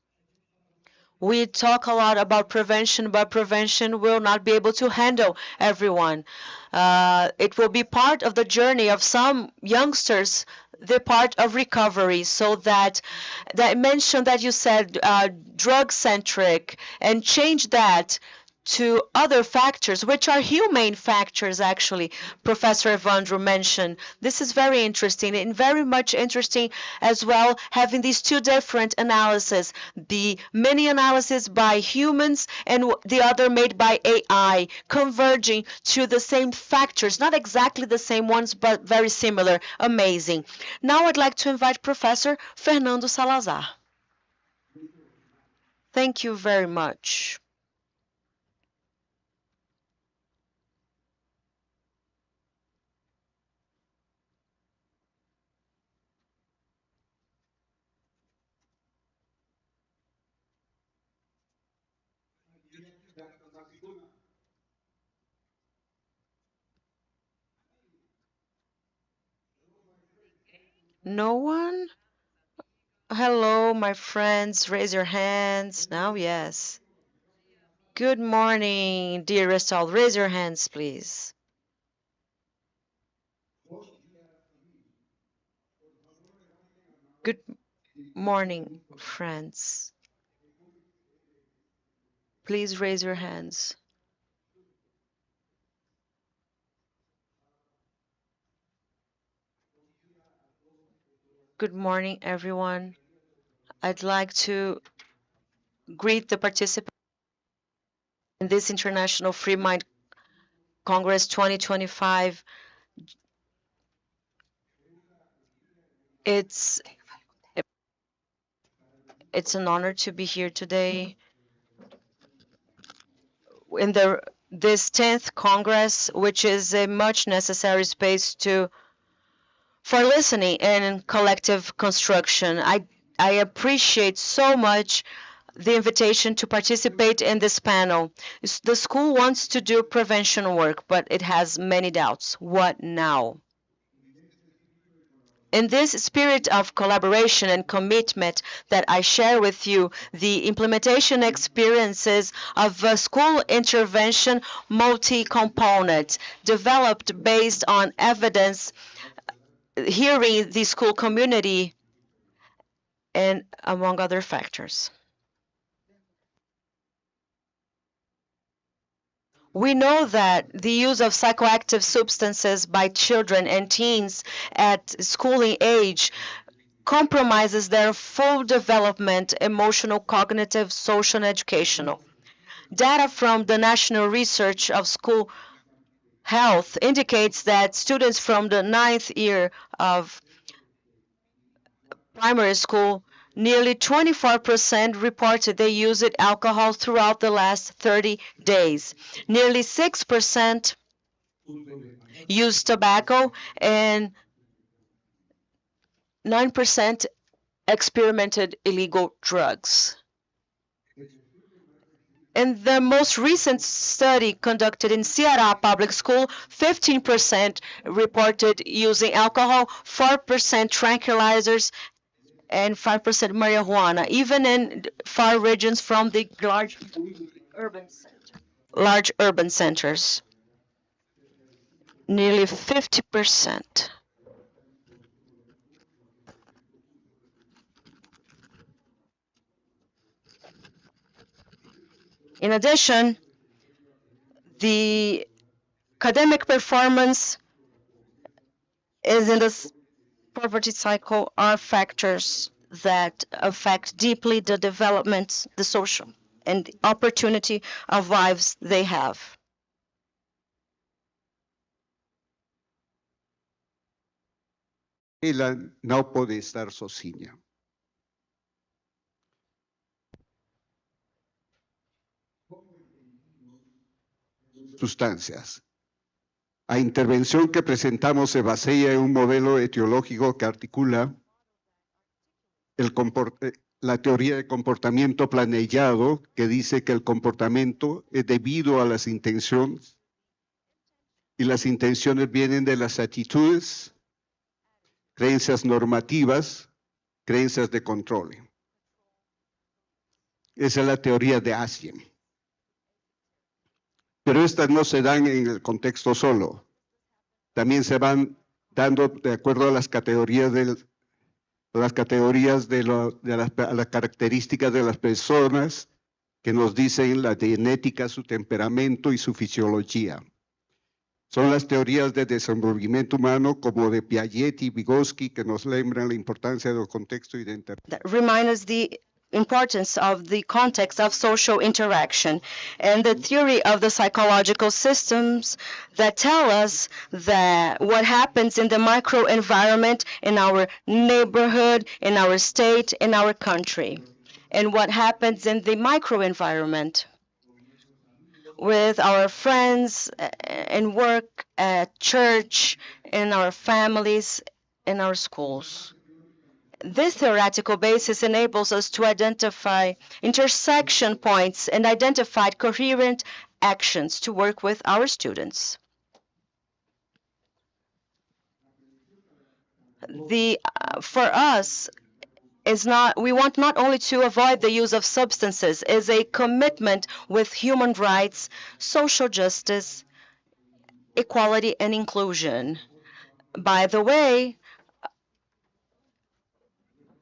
We talk a lot about prevention, but prevention will not be able to handle everyone. It will be part of the journey of some youngsters, the part of recovery, so that dimension that you said, drug-centric, and change that to other factors, which are humane factors, actually, Professor Evandro mentioned. This is very interesting and very much interesting as well, having these two different analyses, the mini analysis by humans and the other made by AI, converging to the same factors, not exactly the same ones, but very similar. Amazing. Now I'd like to invite Professor Fernando Salazar. Thank you very much. No one? Hello, my friends. Raise your hands. Now, yes. Good morning, dearest all. Raise your hands, please. Good morning, friends. Please raise your hands. Good morning, everyone. I'd like to greet the participants in this International Freemind Congress 2025. It's it's an honor to be here today in this 10th Congress, which is a much necessary space for listening and collective construction. I appreciate so much the invitation to participate in this panel. The school wants to do prevention work, but it has many doubts. What now? In this spirit of collaboration and commitment that I share with you, the implementation experiences of a school intervention multi-component developed based on evidence, hearing the school community, and among other factors. We know that the use of psychoactive substances by children and teens at schooling age compromises their full development, emotional, cognitive, social, and educational. Data from the National Research of School Health indicates that students from the 9th year of primary school, nearly 24% reported they used alcohol throughout the last 30 days. Nearly 6% used tobacco, and 9% experimented illegal drugs. In the most recent study conducted in Ceará Public School, 15% reported using alcohol, 4% tranquilizers, and 5% marijuana, even in far regions from the large urban centers. Nearly 50%. In addition, the academic performance is in this poverty cycle are factors that affect deeply the development, the social, and the opportunity of lives they have. Ela não pode estar sozinha. Sustancias. A intervención que presentamos se basea en un modelo etiológico que articula la teoría de comportamiento planillado, que dice que el comportamiento es debido a las intenciones, y las intenciones vienen de las actitudes, creencias normativas, creencias de control. Esa es la teoría de Asien. Pero estas no se dan en el contexto solo. También se van dando de acuerdo a las categorías las características de las personas que nos dicen la genética, su temperamento y su fisiología. Son las teorías de desenvolvimiento humano como de Piaget y Vygotsky que nos lembran la importancia del contexto y de that remind us the importance of the context of social interaction and the theory of the psychological systems that tell us that what happens in the microenvironment in our neighborhood, in our state, in our country, and what happens in the microenvironment with our friends and work, at church, in our families, in our schools. This theoretical basis enables us to identify intersection points and identify coherent actions to work with our students. For us, we want not only to avoid the use of substances, is a commitment with human rights, social justice, equality, and inclusion. By the way,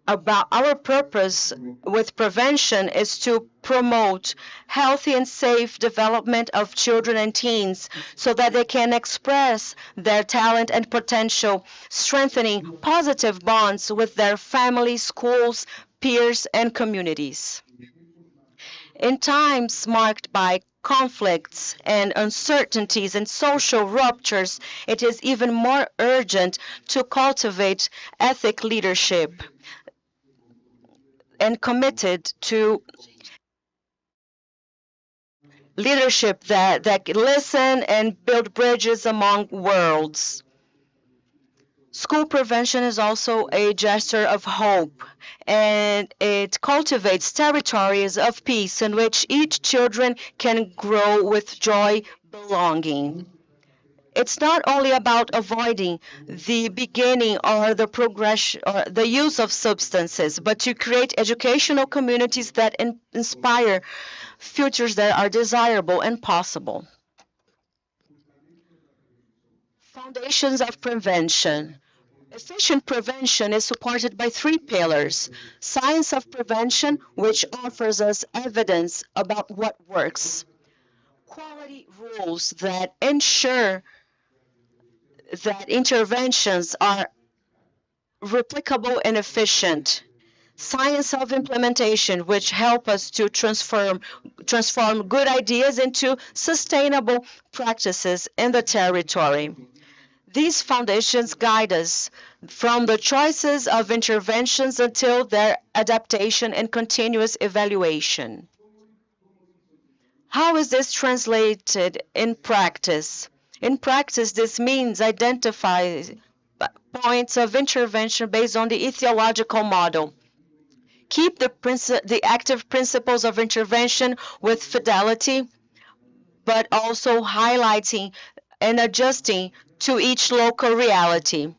about our purpose with prevention is to promote healthy and safe development of children and teens so that they can express their talent and potential, strengthening positive bonds with their families, schools, peers, and communities. In times marked by conflicts and uncertainties and social ruptures, it is even more urgent to cultivate ethic leadership and committed to leadership that listen and build bridges among worlds. School prevention is also a gesture of hope, and it cultivates territories of peace in which each children can grow with joy, belonging. It's not only about avoiding the beginning or the progression or the use of substances, but to create educational communities that inspire futures that are desirable and possible. Foundations of prevention. Efficient prevention is supported by three pillars. Science of prevention, which offers us evidence about what works. Quality rules that ensure that interventions are replicable and efficient. Science of implementation, which help us to transform good ideas into sustainable practices in the territory. These foundations guide us from the choices of interventions until their adaptation and continuous evaluation. How is this translated in practice? In practice, this means identify points of intervention based on the etiological model. Keep the active principles of intervention with fidelity, but also highlighting and adjusting to each local reality.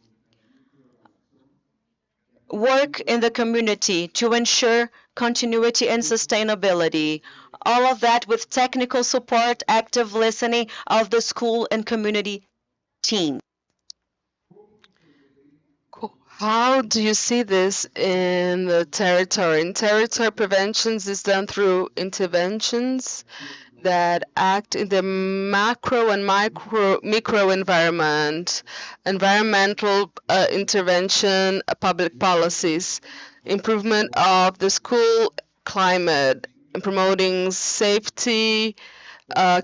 Work in the community to ensure continuity and sustainability. All of that with technical support, active listening of the school and community team. How do you see this in the territory? In territory, preventions is done through interventions that act in the macro and micro environment, environmental intervention, public policies, improvement of the school climate, and promoting safety,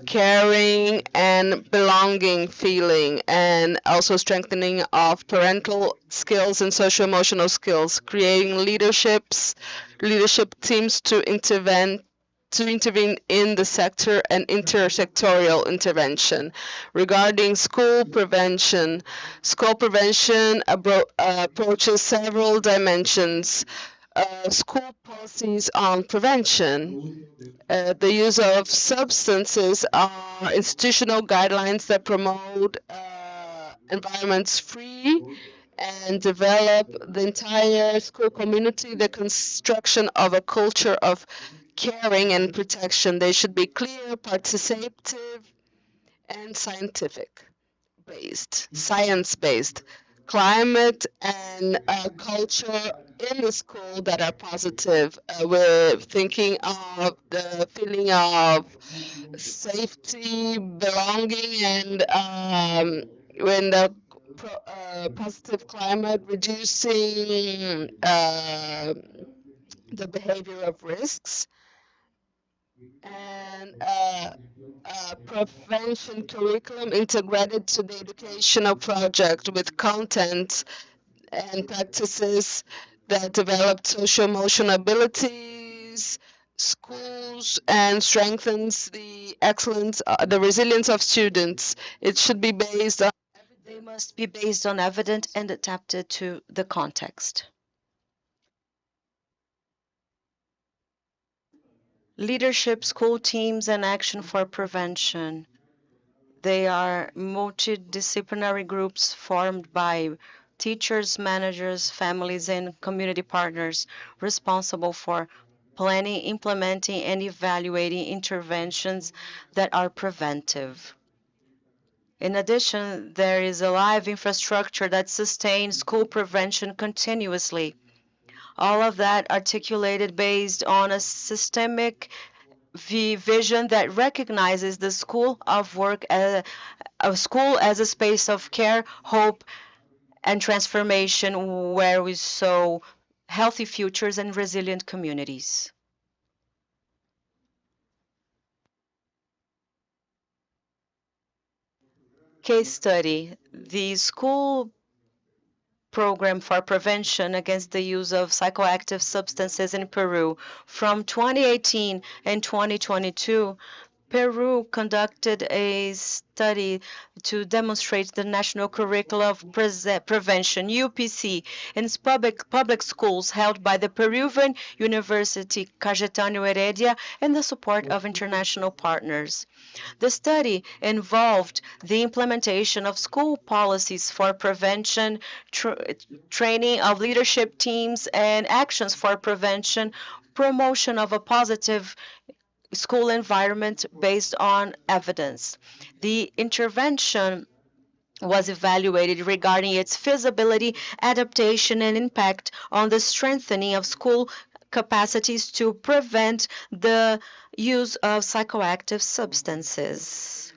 caring and belonging feeling, and also strengthening of parental skills and social emotional skills, creating leadership teams to intervene in the sector and intersectorial intervention. Regarding school prevention approaches several dimensions. School policies on prevention. The use of substances are institutional guidelines that promote environments free and develop the entire school community, the construction of a culture of caring and protection. They should be clear, participative, and science-based. Climate and culture in the school that are positive. We're thinking of the feeling of safety, belonging, and when the positive climate, reducing the behavior of risks, and prevention curriculum integrated to the educational project with content and practices that develop social emotional abilities, schools, and strengthens the excellence, the resilience of students. It should be based on They must be based on evidence and adapted to the context. Leadership, school teams, and action for prevention. They are multidisciplinary groups formed by teachers, managers, families, and community partners responsible for planning, implementing, and evaluating interventions that are preventive. In addition, there is a live infrastructure that sustains school prevention continuously. All of that articulated based on a systemic vision that recognizes the school of work as a school as a space of care, hope, and transformation where we sow healthy futures and resilient communities. Case study. The school program for prevention against the use of psychoactive substances in Peru from 2018 and 2022. Peru conducted a study to demonstrate the National Curriculum of Prevention, UPC, in public schools held by the Peruvian University Cayetano Heredia and the support of international partners. The study involved the implementation of school policies for prevention, training of leadership teams, and actions for prevention, promotion of a positive school environment based on evidence. The intervention was evaluated regarding its feasibility, adaptation, and impact on the strengthening of school capacities to prevent the use of psychoactive substances.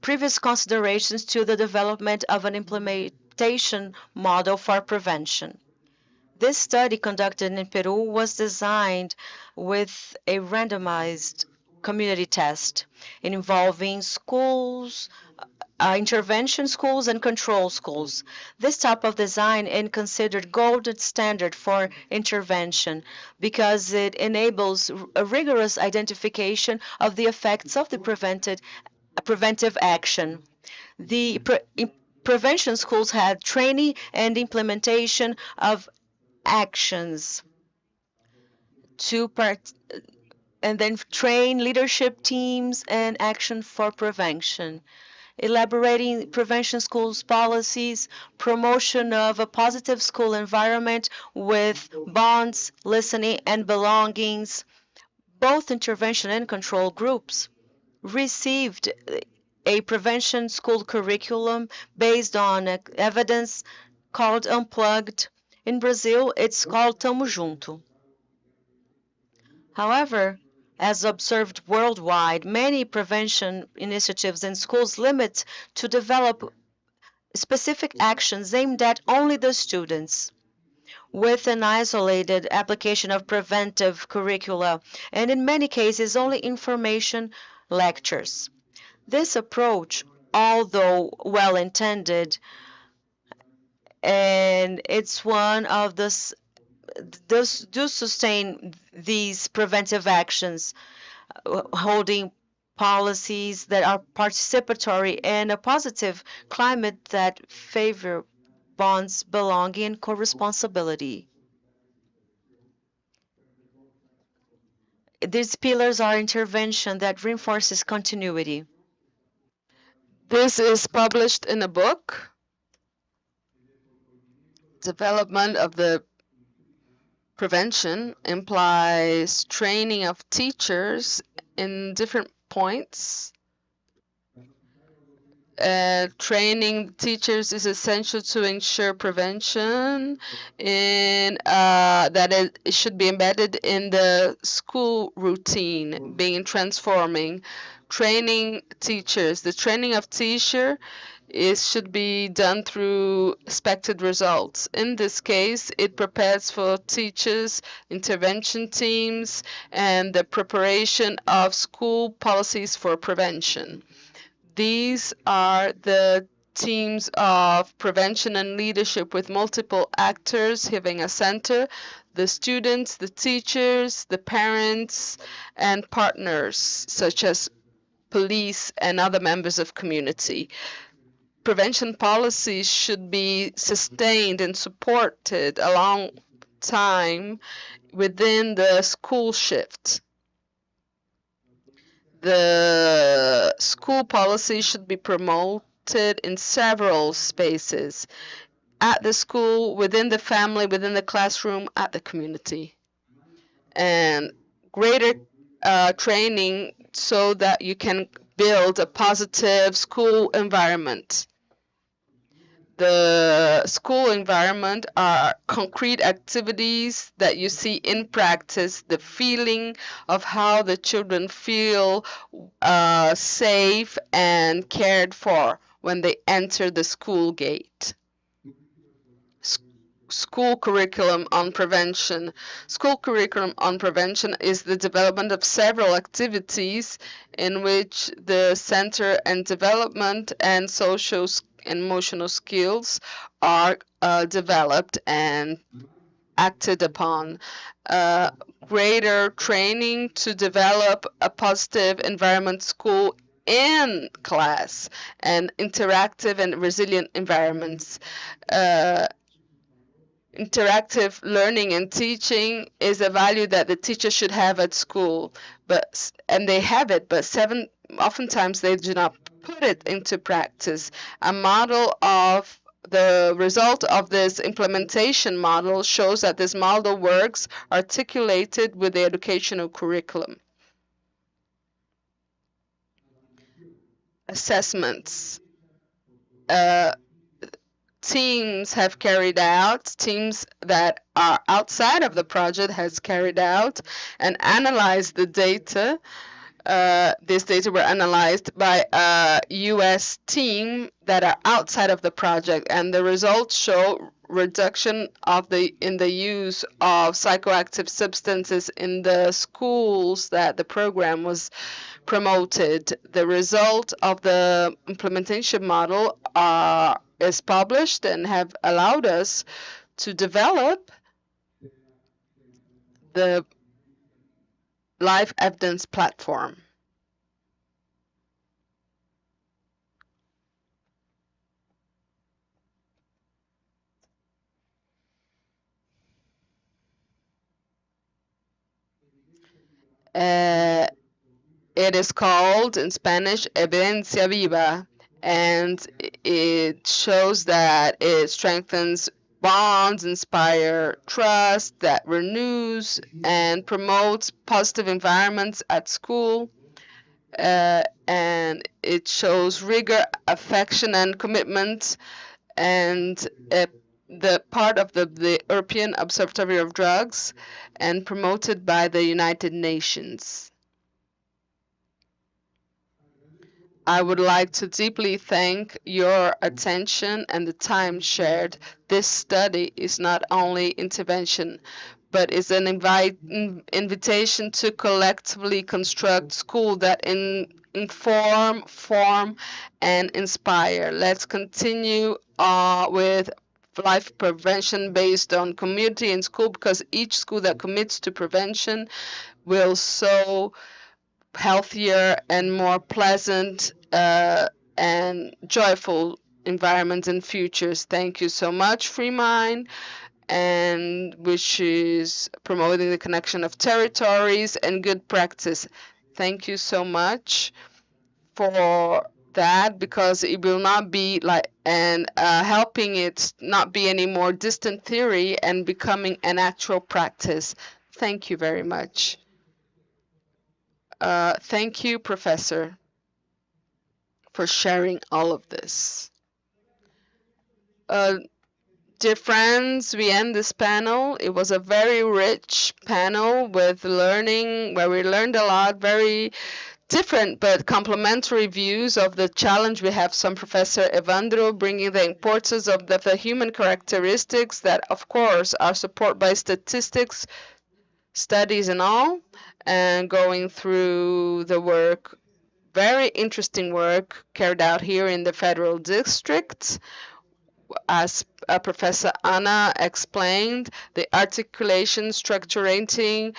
Previous considerations to the development of an implementation model for prevention. This study conducted in Peru was designed with a randomized community test involving schools, intervention schools, and control schools. This type of design is considered gold standard for intervention because it enables a rigorous identification of the effects of the preventive action. The prevention schools had training and implementation of actions to and then train leadership teams and action for prevention, elaborating prevention schools policies, promotion of a positive school environment with bonds, listening, and belongings. Both intervention and control groups received a prevention school curriculum based on evidence called Unplugged. In Brazil, it's called Tamo Junto. However, as observed worldwide, many prevention initiatives in schools limit to develop specific actions aimed at only the students, with an isolated application of preventive curricula, and in many cases only information lectures. This approach, although well-intended, and it's one of the do sustain these preventive actions, holding policies that are participatory and a positive climate that favor bonds, belonging, and co-responsibility. These pillars are intervention that reinforces continuity. this is published in a book, development of the prevention implies training of teachers in different points. Training teachers is essential to ensure prevention and that it should be embedded in the school routine, being transforming. Training teachers, the training of teacher should be done through expected results. In this case, it prepares for teachers, intervention teams, and the preparation of school policies for prevention. These are the teams of prevention and leadership with multiple actors having a center, the students, the teachers, the parents, and partners such as police and other members of community. Prevention policies should be sustained and supported a long time within the school shift. The school policy should be promoted in several spaces, at the school, within the family, within the classroom, at the community. And greater training so that you can build a positive school environment. The school environment are concrete activities that you see in practice, the feeling of how the children feel safe and cared for when they enter the school gate. School curriculum on prevention. School curriculum on prevention is the development of several activities in which the center and development and social and emotional skills are developed and acted upon. Greater training to develop a positive environment school in class and interactive and resilient environments. Interactive learning and teaching is a value that the teacher should have at school, and they have it, but oftentimes they do not put it into practice. A model of the result of this implementation model shows that this model works articulated with the educational curriculum. Assessments. Teams have carried out, teams that are outside of the project has carried out and analyzed the data. This data were analyzed by a US team that are outside of the project, and the results show reduction in the use of psychoactive substances in the schools that the program was promoted. The result of the implementation model is published and have allowed us to develop the live evidence platform. It is called in Spanish Evidencia Viva, and it shows that it strengthens bonds, inspire trust, that renews and promotes positive environments at school, and it shows rigor, affection, and commitment, and the part of the European Observatory of Drugs, and promoted by the United Nations. I would like to deeply thank your attention and the time shared. This study is not only intervention, but is an invitation to collectively construct school that inform, form, and inspire. Let's continue with life prevention based on community and school, because each school that commits to prevention will sow healthier and more pleasant and joyful environments and futures. Thank you so much, Freemind, and which is promoting the connection of territories and good practice. Thank you so much for that, because it will not be like and helping it not be any more distant theory and becoming an actual practice. Thank you very much. Thank you, Professor, for sharing all of this. Dear friends, we end this panel. It was a very rich panel with learning, where we learned a lot, very different but complementary views of the challenge we have. Some Professor Evandro bringing the importance of the human characteristics that, of course, are supported by statistics, studies and all, and going through the work, very interesting work carried out here in the Federal District. As Professor Anna explained, the articulation, structuring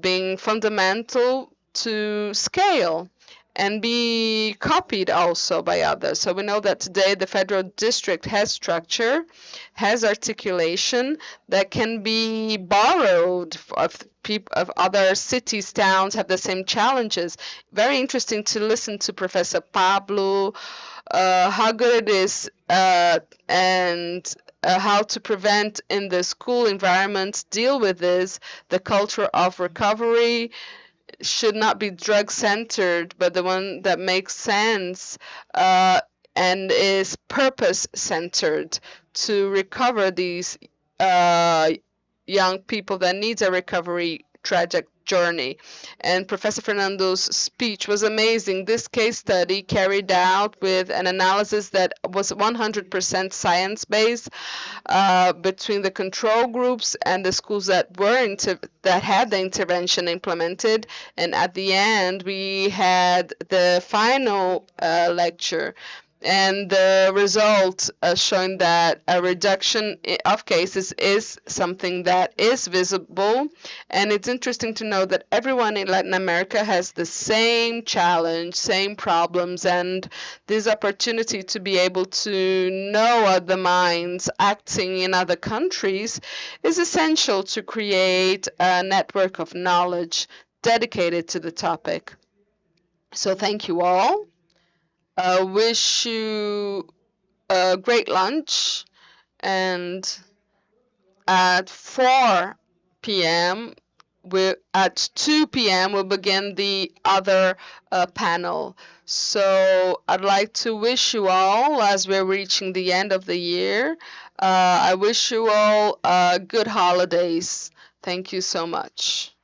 being fundamental to scale and be copied also by others. So we know that today the Federal District has structure, has articulation that can be borrowed of people of other cities, towns have the same challenges. Very interesting to listen to Professor Pablo, how good it is and how to prevent in the school environment, deal with this. The culture of recovery should not be drug-centered, but the one that makes sense and is purpose-centered to recover these young people that needs a recovery tragic journey. And Professor Fernando's speech was amazing. This case study carried out with an analysis that was 100% science-based between the control groups and the schools that were that had the intervention implemented. And at the end, we had the final lecture. And the result showing that a reduction of cases is something that is visible. And it's interesting to know that everyone in Latin America has the same challenge, same problems, and this opportunity to be able to know other minds acting in other countries is essential to create a network of knowledge dedicated to the topic. So thank you all. Wish you a great lunch, and at 4 p.m. At 2 p.m. we'll begin the other panel. So I'd like to wish you all, as we're reaching the end of the year, I wish you all good holidays. Thank you so much.